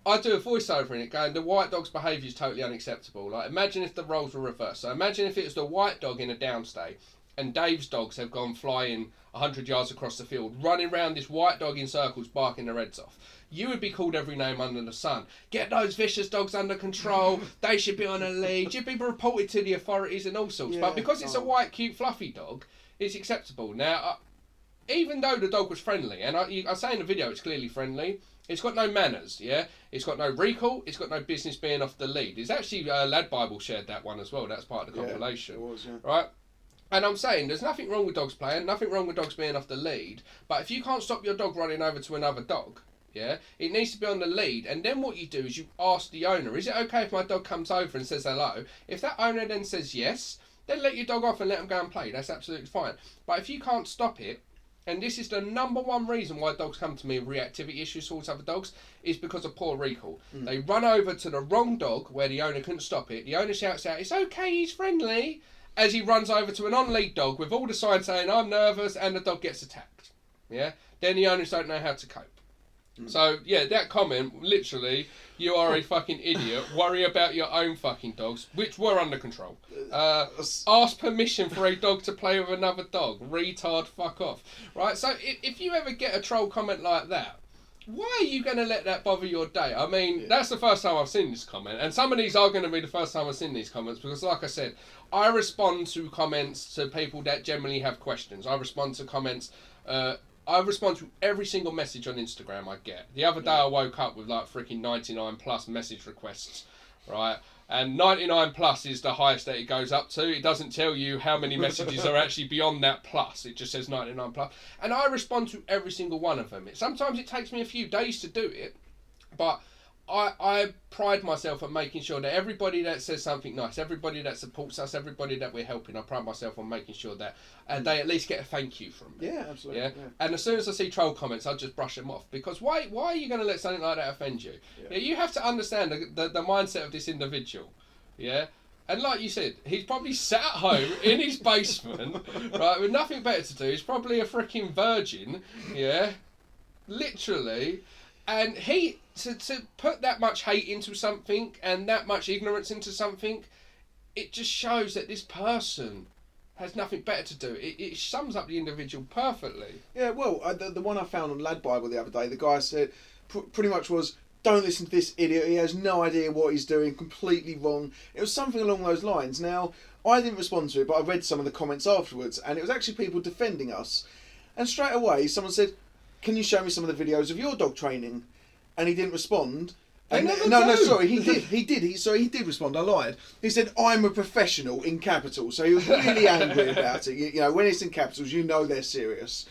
I do a voiceover in it going, the white dog's behaviour is totally unacceptable. Like, imagine if the roles were reversed. So imagine if it was the white dog in a downstay and Dave's dogs have gone flying 100 yards across the field, running around this white dog in circles, barking their heads off. You would be called every name under the sun. Get those vicious dogs under control. They should be on a lead. You'd be reported to the authorities and all sorts. Yeah, but because it's a white, cute, fluffy dog, it's acceptable. Now, even though the dog was friendly, and I say in the video it's clearly friendly, it's got no manners, yeah? It's got no recall, it's got no business being off the lead. It's actually, Lad Bible shared that one as well, that's part of the compilation. It was, yeah. Right? And I'm saying, there's nothing wrong with dogs playing, nothing wrong with dogs being off the lead, but if you can't stop your dog running over to another dog, yeah, it needs to be on the lead, and then what you do is you ask the owner, is it okay if my dog comes over and says hello? If that owner then says yes, then let your dog off and let them go and play, that's absolutely fine. But if you can't stop it, and this is the number one reason why dogs come to me with reactivity issues towards other dogs, is because of poor recall. They run over to the wrong dog where the owner couldn't stop it. The owner shouts out, it's okay, he's friendly, as he runs over to an on-lead dog with all the signs saying, I'm nervous, and the dog gets attacked. Yeah? Then the owners don't know how to cope. So, yeah, that comment, literally, you are a fucking idiot. Worry about your own fucking dogs, which were under control. Ask permission for a dog to play with another dog. Retard, fuck off. Right, so if you ever get a troll comment like that, why are you going to let that bother your day? I mean, that's the first time I've seen this comment, and some of these are going to be the first time I've seen these comments, because like I said, I respond to comments to people that generally have questions. I respond to comments... I respond to every single message on Instagram I get. The other day I woke up with like freaking 99 plus message requests, right? And 99 plus is the highest that it goes up to. It doesn't tell you how many messages are actually beyond that plus. It just says 99 plus. And I respond to every single one of them. Sometimes it takes me a few days to do it, but I pride myself on making sure that everybody that says something nice, everybody that supports us, everybody that we're helping, I pride myself on making sure that they at least get a thank you from me. Yeah, absolutely. Yeah? And as soon as I see troll comments, I just brush them off. Because why are you going to let something like that offend you? Yeah, you have to understand the mindset of this individual. Yeah? And like you said, he's probably sat at home in his basement, right, with nothing better to do. He's probably a freaking virgin, yeah? Literally. And he... To put that much hate into something and that much ignorance into something, it just shows that this person has nothing better to do. It sums up the individual perfectly. Yeah, well, the one I found on Lad Bible the other day, the guy said, pretty much was, don't listen to this idiot, he has no idea what he's doing, completely wrong. It was something along those lines. Now, I didn't respond to it, but I read some of the comments afterwards, and it was actually people defending us. And straight away, someone said, can you show me some of the videos of your dog training? And he didn't respond. Sorry, he did. He did respond. I lied. He said, I'm a professional, in capitals. So he was really angry about it. You know, when it's in capitals, you know they're serious.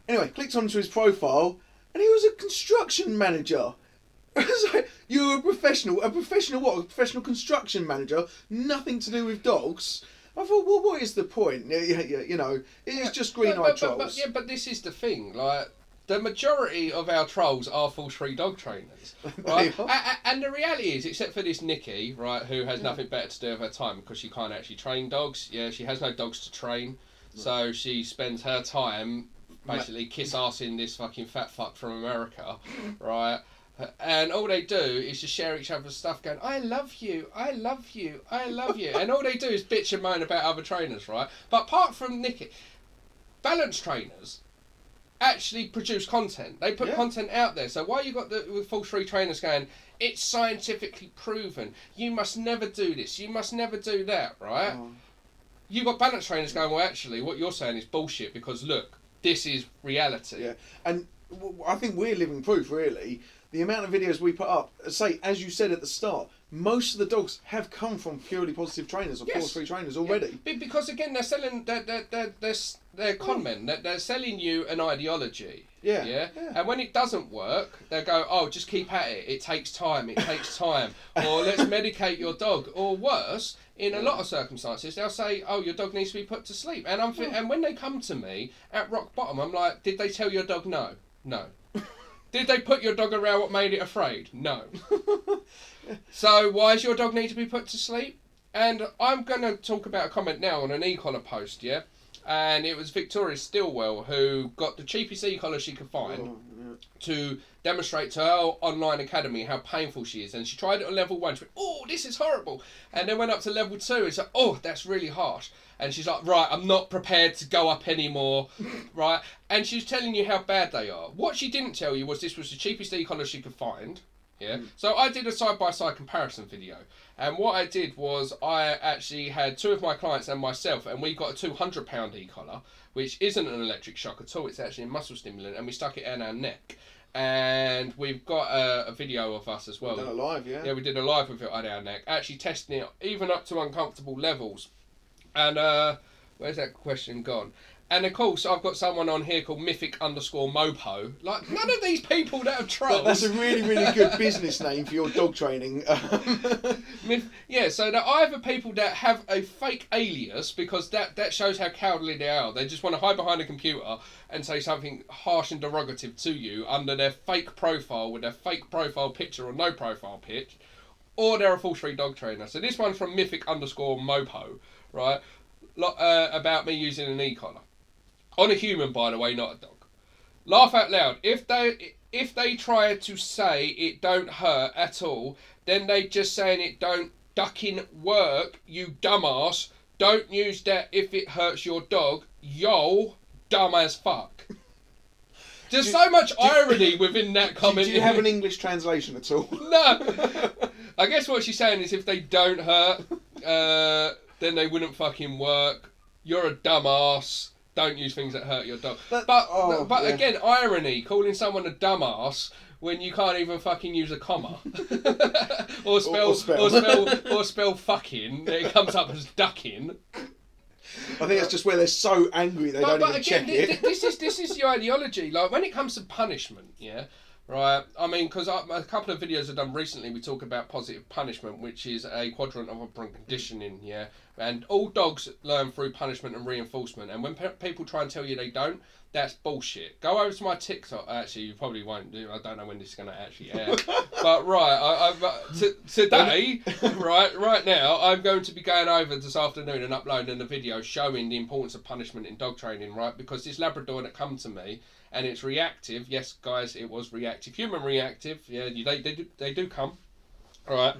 Anyway, clicked onto his profile, and he was a construction manager. I was like, you're a professional. A professional what? A professional construction manager. Nothing to do with dogs. I thought, well, what is the point? Yeah, you know, it's just green-eyed trolls. But this is the thing, like, the majority of our trolls are force-free dog trainers, right? And the reality is, except for this Nikki, right, who has nothing better to do with her time because she can't actually train dogs. Yeah, she has no dogs to train, so she spends her time basically kiss-assing this fucking fat fuck from America, right? And all they do is just share each other's stuff going, I love you, I love you, I love you. And all they do is bitch and moan about other trainers, right? But apart from Nikki, balance trainers actually produce content. They put content out there. So why you got the force-free trainers going, it's scientifically proven, you must never do this, you must never do that, right? You got balance trainers going, well, actually, what you're saying is bullshit because, look, this is reality. Yeah, and I think we're living proof, really. The amount of videos we put up, say, as you said at the start, most of the dogs have come from purely positive trainers or force-free trainers already. Yeah. Because again, they're selling, they're con men. They're selling you an ideology. Yeah. And when it doesn't work, they go, oh, just keep at it. It takes time. It takes time. Or let's medicate your dog. Or worse, in a lot of circumstances, they'll say, oh, your dog needs to be put to sleep. And and when they come to me at rock bottom, I'm like, did they tell your dog no? No. Did they put your dog around what made it afraid? No. So why does your dog need to be put to sleep? And I'm going to talk about a comment now on an e-collar post, yeah? And it was Victoria Stilwell who got the cheapest e-collar she could find to demonstrate to her online academy how painful she is. And she tried it on level 1. She went, oh, this is horrible. And then went up to level 2 and said, oh, that's really harsh. And she's like, right, I'm not prepared to go up anymore, right? And she's telling you how bad they are. What she didn't tell you was this was the cheapest e-collar she could find, yeah? So I did a side-by-side comparison video. And what I did was I actually had 2 of my clients and myself, and we got a £200 e-collar, which isn't an electric shock at all. It's actually a muscle stimulant, and we stuck it in our neck. And we've got a video of us as well. We've done a live, yeah. Yeah, we did a live with it on our neck, actually testing it even up to uncomfortable levels. And where's that question gone? And of course, I've got someone on here called Mythic_Mopo. Like, none of these people that have trolls. That's a really, really good business name for your dog training. Yeah, so there are either people that have a fake alias, because that shows how cowardly they are. They just want to hide behind a computer and say something harsh and derogative to you under their fake profile with their fake profile picture or no profile pic. Or they're a force-free dog trainer. So this one's from Mythic_Mopo, right? About me using an e-collar. On a human, by the way, not a dog. Laugh out loud. If they try to say it don't hurt at all, then they just saying it don't ducking work, you dumbass. Don't use that if it hurts your dog. Yo, dumb as fuck. There's so much irony within that comment. Do you have an English translation at all? No. I guess what she's saying is if they don't hurt, then they wouldn't fucking work. You're a dumbass. Don't use things that hurt your dog. But again, irony, calling someone a dumbass when you can't even fucking use a comma. or spell fucking. It comes up as ducking. I think it's just where they're so angry they don't even check it. This is your ideology. Like, when it comes to punishment, yeah, right? I mean, because a couple of videos I've done recently, we talk about positive punishment, which is a quadrant of operant conditioning, yeah? And all dogs learn through punishment and reinforcement. And when people try and tell you they don't, that's bullshit. Go over to my TikTok. Actually, you probably won't do. I don't know when this is going to actually air. But right, today, right now, I'm going to be going over this afternoon and uploading a video showing the importance of punishment in dog training, right? Because this Labrador that come to me, and it's reactive. Yes, guys, it was reactive. Human reactive. Yeah, they do come. All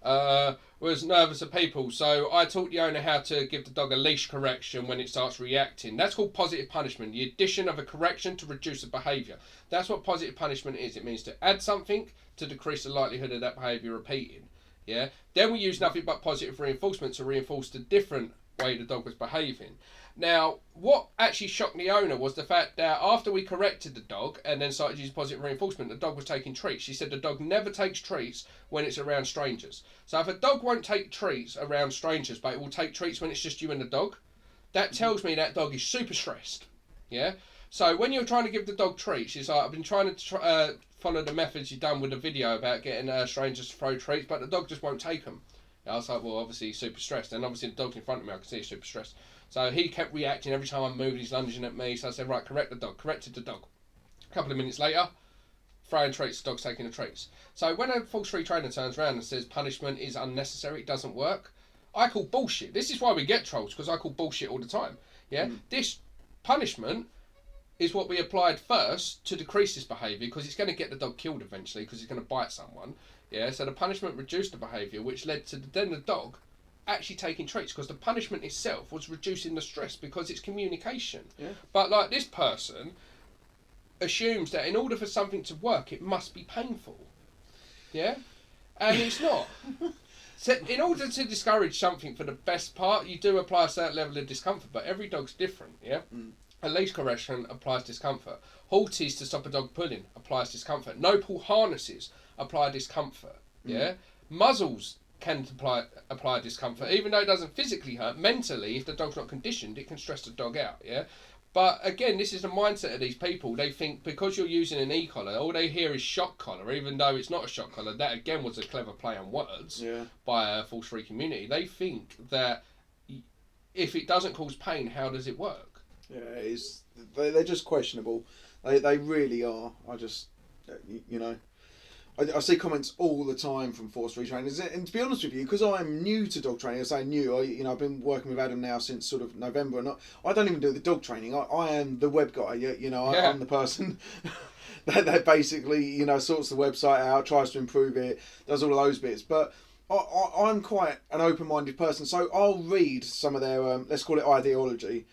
right. Was nervous of people, so I taught the owner how to give the dog a leash correction when it starts reacting. That's called positive punishment, the addition of a correction to reduce the behaviour. That's what positive punishment is. It means to add something to decrease the likelihood of that behaviour repeating. Yeah. Then we use nothing but positive reinforcement to reinforce the different way the dog was behaving. Now, what actually shocked the owner was the fact that after we corrected the dog and then started using positive reinforcement, the dog was taking treats. She said the dog never takes treats when it's around strangers. So if a dog won't take treats around strangers, but it will take treats when it's just you and the dog, that tells me that dog is super stressed. Yeah? So when you're trying to give the dog treats, it's like, I've been trying to follow the methods you've done with the video about getting strangers to throw treats, but the dog just won't take them. I was like, well, obviously he's super stressed, and obviously the dog's in front of me, I can see he's super stressed. So he kept reacting every time I moved, he's lunging at me, so I said, right, correct the dog, corrected the dog. A couple of minutes later, throwing treats, the dog's taking the treats. So when a false free trainer turns around and says punishment is unnecessary, it doesn't work, I call bullshit. This is why we get trolls, because I call bullshit all the time. Yeah, This punishment is what we applied first to decrease this behaviour, because it's going to get the dog killed eventually, because it's going to bite someone. Yeah, so the punishment reduced the behaviour, which led to then the dog actually taking treats, because the punishment itself was reducing the stress, because it's communication. Yeah. But like this person assumes that in order for something to work, it must be painful. Yeah, and it's not. So in order to discourage something for the best part, you do apply a certain level of discomfort, but every dog's different. Yeah. A leash correction applies discomfort. Halties to stop a dog pulling applies discomfort. No pull harnesses apply discomfort. Yeah. Muzzles can apply discomfort, even though it doesn't physically hurt. Mentally, if the dog's not conditioned, it can stress the dog out. Yeah. But again, this is the mindset of these people. They think because you're using an e-collar, all they hear is shock collar, even though it's not a shock collar. That again was a clever play on words by a false free community. They think that if it doesn't cause pain, how does it work? Yeah, they're just questionable. They really are. I just, I see comments all the time from force free trainers, and to be honest with you, because I'm new to dog training, I say new. I've been working with Adam now since sort of November, and I don't even do the dog training. I am the web guy. I'm the person that basically sorts the website out, tries to improve it, does all of those bits. But I'm quite an open-minded person, so I'll read some of their let's call it ideology.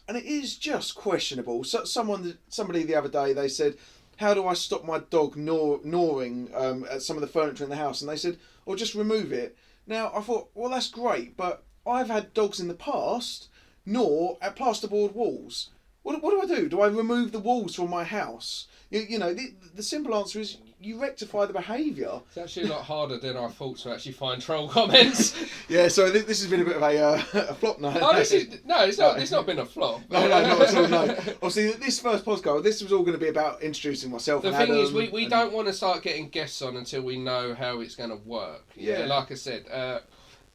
And it is just questionable. So somebody the other day, they said, how do I stop my dog gnawing at some of the furniture in the house? And they said, oh, just remove it. Now, I thought, well, that's great, but I've had dogs in the past gnaw at plasterboard walls. What do I do? Do I remove the walls from my house? The simple answer is you rectify the behaviour. It's actually a lot harder than I thought to actually find troll comments. Yeah, so this has been a bit of a flop now. Oh, it's not been a flop. No, not at all, no. Obviously, this first podcast, this was all going to be about introducing myself. The thing is, we don't want to start getting guests on until we know how it's going to work. Yeah, like I said,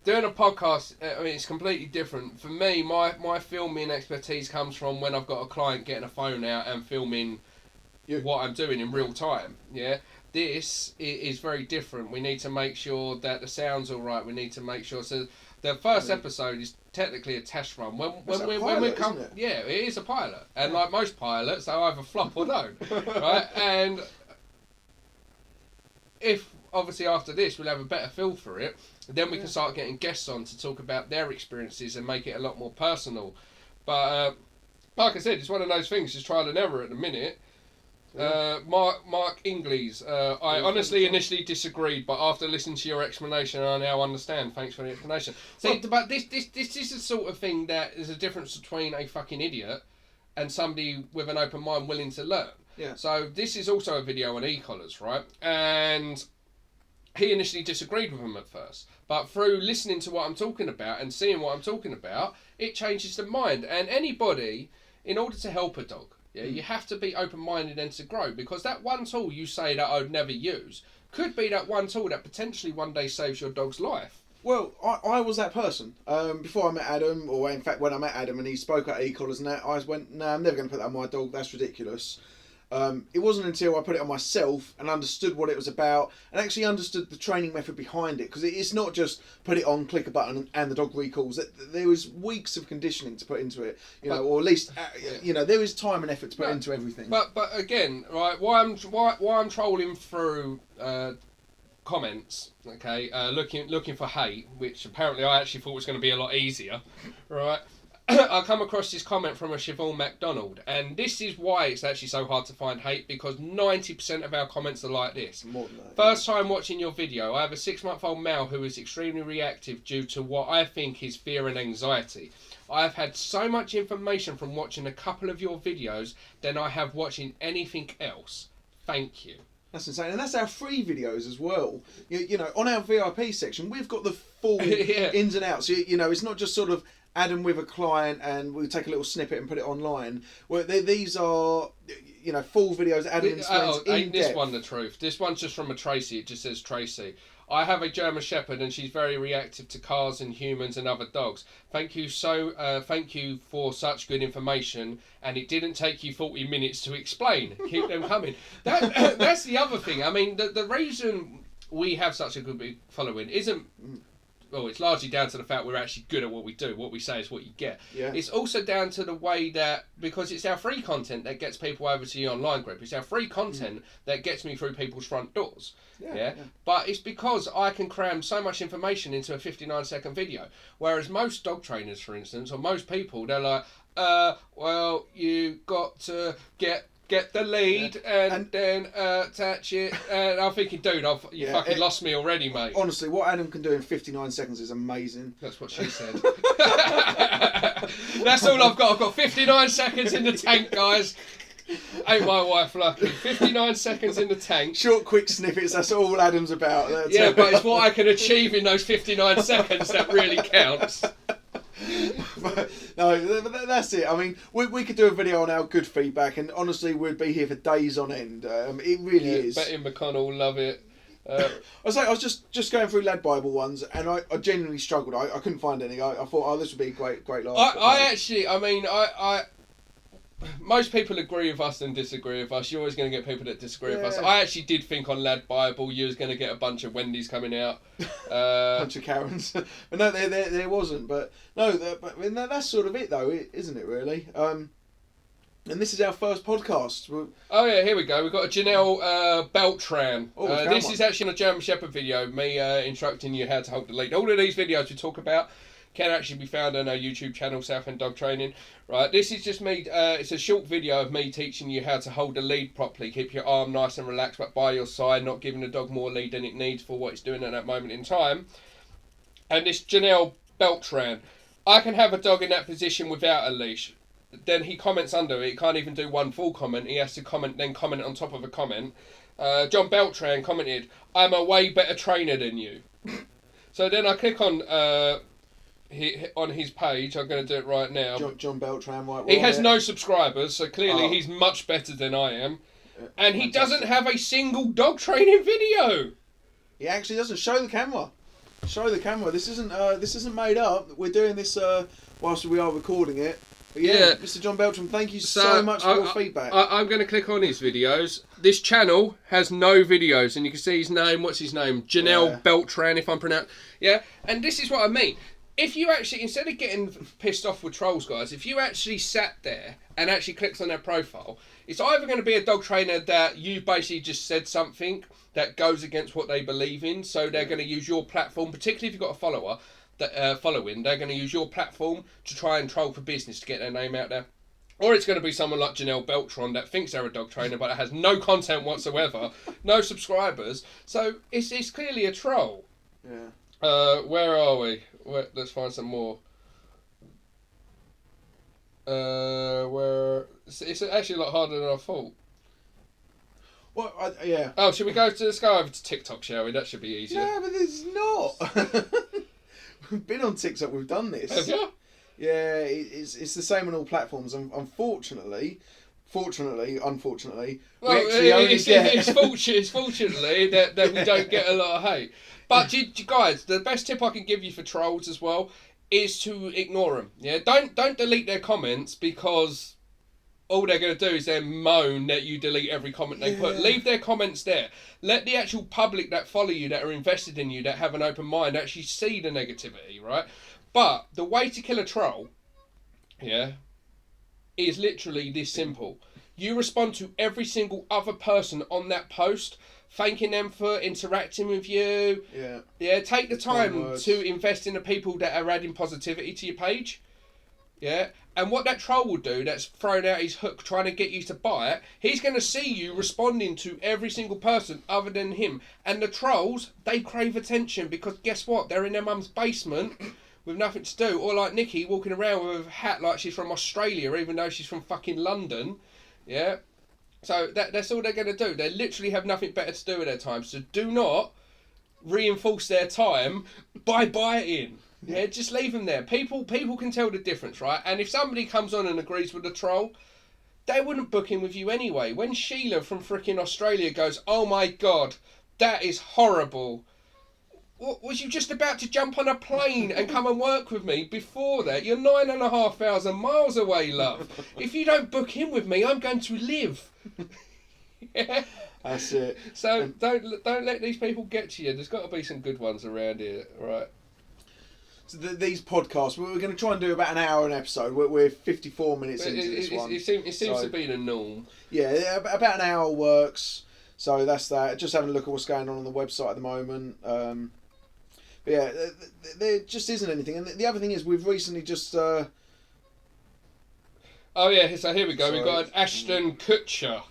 doing a podcast, it's completely different. For me, my filming expertise comes from when I've got a client getting a phone out and filming what I'm doing in real time. Yeah, this is very different. We need to make sure that the sound's all right. We need to make sure. So the first episode is technically a test run. When we come, yeah, it is a pilot, and like most pilots, they either flop or don't, right? And if obviously after this we'll have a better feel for it, then we can start getting guests on to talk about their experiences and make it a lot more personal. But like I said, it's one of those things, just trial and error at the minute. Mark Ingles, I honestly initially disagreed, but after listening to your explanation, I now understand. Thanks for the explanation. See, but this is the sort of thing that is a difference between a fucking idiot and somebody with an open mind willing to learn. Yeah. So this is also a video on e-collars, right? And he initially disagreed with him at first, but through listening to what I'm talking about and seeing what I'm talking about, it changes the mind. And anybody, in order to help a dog, you have to be open-minded and to grow, because that one tool you say that I'd never use could be that one tool that potentially one day saves your dog's life. Well, I was that person. Before I met Adam, or in fact when I met Adam and he spoke at e-collars and that, I went, no, I'm never going to put that on my dog, that's ridiculous. It wasn't until I put it on myself and understood what it was about and actually understood the training method behind it, because it's not just put it on, click a button and the dog recalls. There was weeks of conditioning to put into it, or at least there is time and effort to put into everything. But again, right, why I'm trolling through comments, okay, looking for hate, which apparently I actually thought was going to be a lot easier, right? I come across this comment from a Siobhan MacDonald, and this is why it's actually so hard to find hate, because 90% of our comments are like this. More than that, First time watching your video, I have a 6-month-old male who is extremely reactive due to what I think is fear and anxiety. I have had so much information from watching a couple of your videos than I have watching anything else. Thank you. That's insane, and that's our free videos as well. On our VIP section, we've got the full ins and outs. It's not just sort of Adam with a client and we take a little snippet and put it online. Well, these are, full videos. Adam explains in ain't this depth. one the truth? This one's just from a Tracy. It just says Tracy. I have a German Shepherd and she's very reactive to cars and humans and other dogs. Thank you for such good information, and it didn't take you 40 minutes to explain. Keep them coming. That's the other thing. I mean, the reason we have such a good big following isn't... Well, it's largely down to the fact we're actually good at what we do. What we say is what you get. Yeah. It's also down to the way that, because it's our free content that gets people over to the online group. It's our free content that gets me through people's front doors. Yeah. But it's because I can cram so much information into a 59-second video. Whereas most dog trainers, for instance, or most people, they're like, well, you got to get the lead and then attach it. And I'm thinking, dude, you fucking lost me already, mate. Honestly, what Adam can do in 59 seconds is amazing. That's what she said. That's all I've got. I've got 59 seconds in the tank, guys. Ain't my wife lucky? 59 seconds in the tank. Short, quick snippets, that's all Adam's about. Yeah, but it's what I can achieve in those 59 seconds that really counts. No, that's it. I mean, we could do a video on our good feedback, and honestly, we'd be here for days on end. It really is. Betty McConnell, love it. I was just going through Lad Bible ones, and I genuinely struggled. I couldn't find any. I thought, this would be a great laugh. I most people agree with us and disagree with us. You're always going to get people that disagree with us. I actually did think on Lad Bible you was going to get a bunch of Wendy's coming out. Bunch of Karens. But no, there wasn't. But no, that's sort of it though, isn't it really? And this is our first podcast. Oh yeah, here we go. We've got a Janelle Beltran. This one. is actually a German Shepherd video, me instructing you how to hold the lead. All of these videos we talk about can actually be found on our YouTube channel, Southend Dog Training. Right, this is just me, it's a short video of me teaching you how to hold the lead properly. Keep your arm nice and relaxed but by your side, not giving the dog more lead than it needs for what it's doing at that moment in time. And this Janelle Beltran, I can have a dog in that position without a leash. Then he comments under it, he can't even do one full comment, he has to comment on top of a comment. John Beltran commented, I'm a way better trainer than you. So then I click on his page. I'm going to do it right now. John Beltran, right? He has no subscribers, so clearly he's much better than I am. And he doesn't have a single dog training video. He actually doesn't. Show the camera. This isn't made up. We're doing this whilst we are recording it. But yeah, Mr. John Beltran, thank you so much for your feedback. I'm going to click on his videos. This channel has no videos, and you can see his name. What's his name? Janelle Beltran, if I'm pronouncing. Yeah, and this is what I mean. If you actually, instead of getting pissed off with trolls, guys, if you actually sat there and actually clicked on their profile, it's either going to be a dog trainer that you basically just said something that goes against what they believe in, so they're going to use your platform, particularly if you've got a follower, following, they're going to use your platform to try and troll for business to get their name out there. Or it's going to be someone like Janelle Beltran that thinks they're a dog trainer but has no content whatsoever, no subscribers, so it's clearly a troll. Yeah. Where are we? Let's find some more. It's actually a lot harder than I thought. Well, yeah. Oh, should we let's go over to TikTok, shall we? That should be easier. Yeah, but it's not. We've been on TikTok. We've done this. Have you? Yeah, it's the same on all platforms. Unfortunately, well, it's fortunately that we don't get a lot of hate. But guys, the best tip I can give you for trolls as well is to ignore them. Yeah, don't delete their comments, because all they're going to do is then moan that you delete every comment they put. Leave their comments there. Let the actual public that follow you, that are invested in you, that have an open mind, actually see the negativity, right? But the way to kill a troll, is literally this simple. You respond to every single other person on that post, thanking them for interacting with you. Yeah. Take the time to invest in the people that are adding positivity to your page. Yeah. And what that troll will do, that's thrown out his hook trying to get you to buy it, he's going to see you responding to every single person other than him. And the trolls, they crave attention, because guess what? They're in their mum's basement with nothing to do. Or like Nikki, walking around with a hat like she's from Australia, even though she's from fucking London. Yeah. So that's all they're going to do. They literally have nothing better to do with their time. So do not reinforce their time by biting. Yeah, just leave them there. People can tell the difference, right? And if somebody comes on and agrees with the troll, they wouldn't book in with you anyway. When Sheila from frickin' Australia goes, "Oh my God, that is horrible." What, was you just about to jump on a plane and come and work with me before that? You're 9,500 miles away, love. If you don't book in with me, I'm going to live. Yeah. That's it. So don't let these people get to you. There's got to be some good ones around here, right? So these podcasts, we're going to try and do about an hour an episode. We're 54 minutes into this one. It seems to be the norm. Yeah, about an hour works. So that's that. Just having a look at what's going on the website at the moment. But yeah, there just isn't anything. And the other thing is, we've recently just... Oh yeah, so here we go. Sorry. We've got an Ashton Kutcher.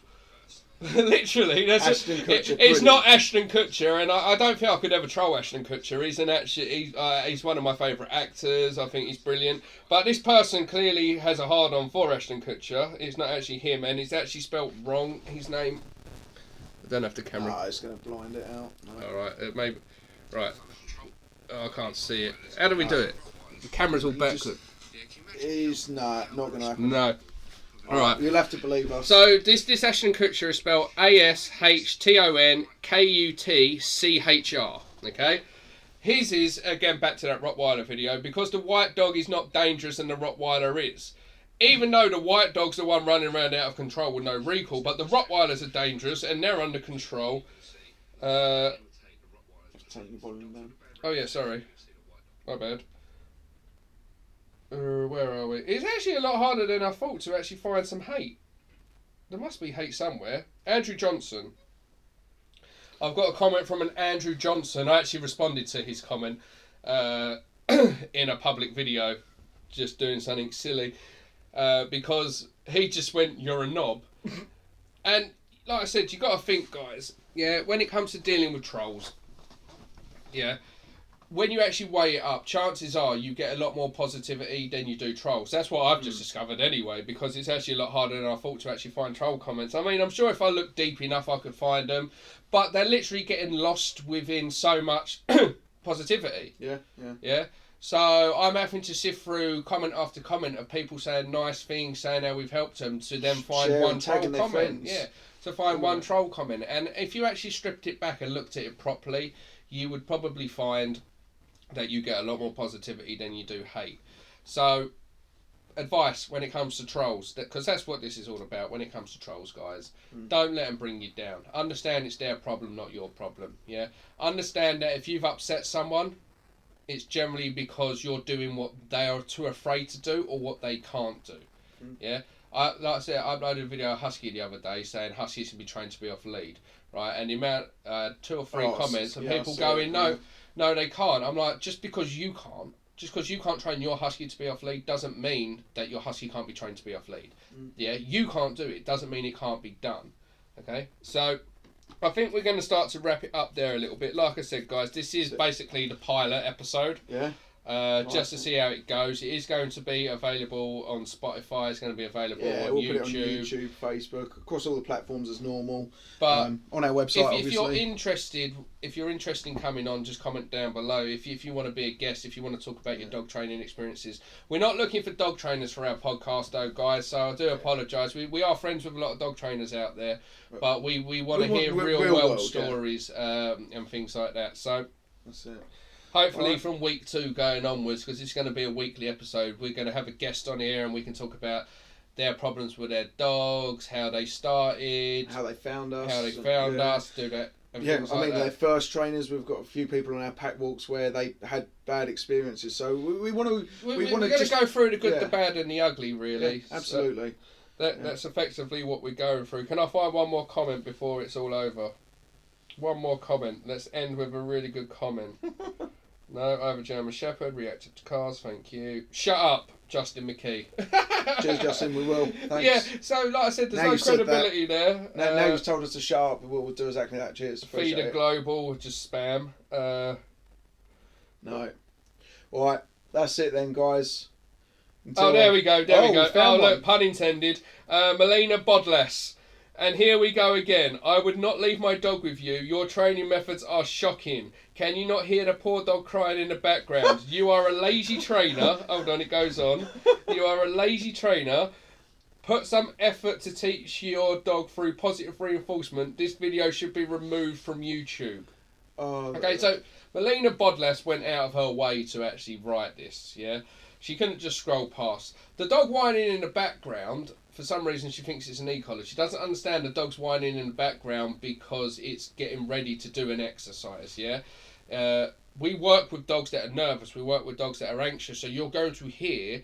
Literally, Ashton Kutcher, it's not Ashton Kutcher, and I don't think I could ever troll Ashton Kutcher. He's one of my favourite actors. I think he's brilliant. But this person clearly has a hard on for Ashton Kutcher. It's not actually him, and it's actually spelt wrong. His name. I don't have the camera. Oh, it's going to blind it out. No. All right, maybe. Right. Oh, I can't see it. How do we do it? The camera's all backward. It's not going to happen. No. All right. You'll have to believe us. So this Ashton Kutcher is spelled ASHTONKUTCHR. Okay. His is again back to that Rottweiler video, because the white dog is not dangerous and the Rottweiler is. Even though the white dog's the one running around out of control with no recall, but the Rottweilers are dangerous and they're under control. Take the volume down. Oh yeah, sorry. My bad. Where are we? It's actually a lot harder than I thought to actually find some hate. There must be hate somewhere. Andrew Johnson. I've got a comment from an Andrew Johnson. I actually responded to his comment in a public video, just doing something silly, because he just went, "You're a knob." And like I said, you got to think, guys, yeah, when it comes to dealing with trolls, yeah, when you actually weigh it up, chances are you get a lot more positivity than you do trolls. That's what I've just discovered anyway, because it's actually a lot harder than I thought to actually find troll comments. I mean, I'm sure if I looked deep enough, I could find them, but they're literally getting lost within so much positivity. Yeah. So I'm having to sift through comment after comment of people saying nice things, saying how we've helped them, to then find one troll comment. Yeah, to find one troll comment. And if you actually stripped it back and looked at it properly, you would probably find that you get a lot more positivity than you do hate. So, advice when it comes to trolls, because that's what this is all about when it comes to trolls, guys. Don't let them bring you down. Understand it's their problem, not your problem. Yeah. Understand that if you've upset someone, it's generally because you're doing what they are too afraid to do or what they can't do. Yeah. Like I said, I uploaded a video of Husky the other day saying Huskies can be trained to be off lead, right? And the amount, 2 or 3 comments of people going, no, they can't. I'm like, just because you can't train your Husky to be off lead doesn't mean that your Husky can't be trained to be off lead. Yeah, you can't do it. Doesn't mean it can't be done. Okay, so I think we're going to start to wrap it up there a little bit. Like I said, guys, this is basically the pilot episode. Yeah. Just to see how it goes. It is going to be available on Spotify. It's going to be available on we'll YouTube. Put it on YouTube, Facebook, across all the platforms as normal. But on our website, if you're interested, in coming on, just comment down below. If you want to be a guest, if you want to talk about your dog training experiences, we're not looking for dog trainers for our podcast, though, guys. So I do apologise. We are friends with a lot of dog trainers out there, but we want to hear real world stories and things like that. So that's it. Hopefully from week 2 going onwards, because it's going to be a weekly episode, we're going to have a guest on here and we can talk about their problems with their dogs, how they started, how they found us, do that. Their first trainers. We've got a few people on our pack walks where they had bad experiences, so we want to. We're going to go through the good, the bad, and the ugly, really. Yeah, absolutely. So that's effectively what we're going through. Can I find one more comment before it's all over? One more comment. Let's end with a really good comment. No, I have a German Shepherd, reacted to cars, thank you. Shut up, Justin McKee. Cheers, Justin, we will. Thanks. Yeah, so like I said, there's no credibility there. Now you've told us to shut up, we'll do exactly that. Cheers. Feeder Global, just spam. No. Alright, that's it then, guys. There we go. Oh, look, pun intended. Melina Bodless. And here we go again. I would not leave my dog with you. Your training methods are shocking. Can you not hear the poor dog crying in the background? You are a lazy trainer. Hold on, it goes on. You are a lazy trainer. Put some effort to teach your dog through positive reinforcement. This video should be removed from YouTube. Okay, so Melina Bodlas went out of her way to actually write this, yeah? She couldn't just scroll past. The dog whining in the background, for some reason she thinks it's an e-collar. She doesn't understand the dog's whining in the background because it's getting ready to do an exercise, yeah? We work with dogs that are nervous. We work with dogs that are anxious. So you're going to hear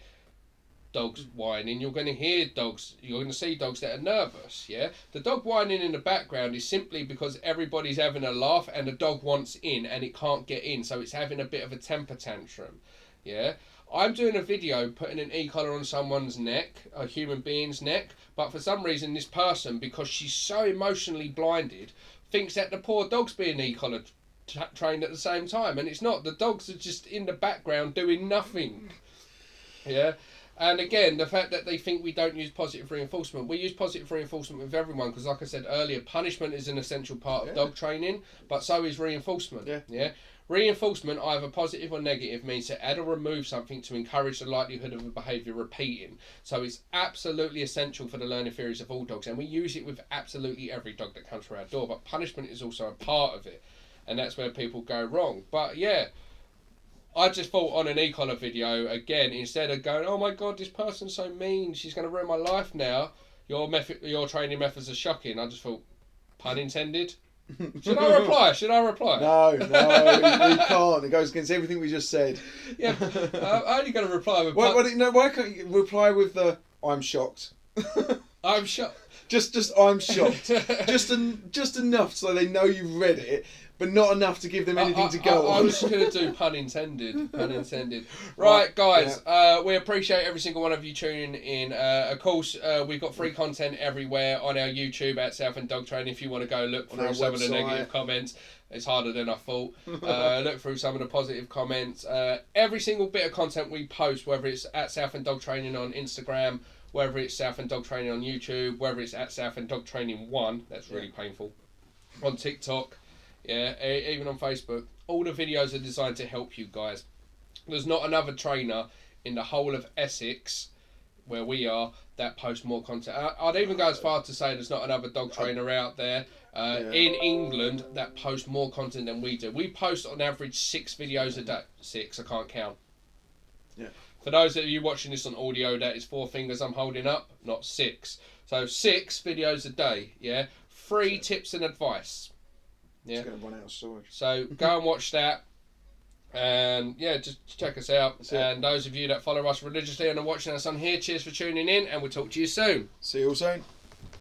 dogs whining. You're going to hear dogs. You're going to see dogs that are nervous, yeah? The dog whining in the background is simply because everybody's having a laugh and the dog wants in and it can't get in. So it's having a bit of a temper tantrum, yeah? I'm doing a video putting an e-collar on someone's neck, a human being's neck, but for some reason this person, because she's so emotionally blinded, thinks that the poor dog's being e-collar trained at the same time, and it's not. The dogs are just in the background doing nothing. Yeah. And again, the fact that they think we don't use positive reinforcement. We use positive reinforcement with everyone because, like I said earlier, punishment is an essential part of dog training, but so is reinforcement. Yeah. Reinforcement, either positive or negative, means to add or remove something to encourage the likelihood of a behaviour repeating. So it's absolutely essential for the learning theories of all dogs, and we use it with absolutely every dog that comes through our door, but punishment is also a part of it, and that's where people go wrong. But yeah, I just thought on an e-collar video, again, instead of going, oh my god, this person's so mean, she's going to ruin my life now, your training methods are shocking, I just thought, pun intended. Should I reply? No, you can't. It goes against everything we just said. Yeah, I'm only going to reply with... Why can't you reply with the, I'm shocked? I'm shocked. Just I'm shocked. just enough so they know you've read it, but not enough to give them anything to go on. I was just going to do pun intended. Pun intended. Right, guys, we appreciate every single one of you tuning in. Of course, we've got free content everywhere on our YouTube at Southend Dog Training. If you want to go look through some of the negative comments, it's harder than I thought. Look through some of the positive comments. Every single bit of content we post, whether it's at Southend Dog Training on Instagram, whether it's Southend Dog Training on YouTube, whether it's at Southend Dog Training 1, that's really painful, on TikTok, even on Facebook, all the videos are designed to help you guys. There's not another trainer in the whole of Essex, where we are, that posts more content. I'd even go as far to say there's not another dog trainer out there in England that posts more content than we do. We post on average 6 videos a day. 6, I can't count. Yeah. For those of you watching this on audio, that is 4 fingers I'm holding up, not 6. So 6 videos a day, yeah? Free tips and advice. Yeah. It's going to run out of storage. So go and watch that. And yeah, just check us out. And those of you that follow us religiously and are watching us on here, cheers for tuning in, and we'll talk to you soon. See you all soon.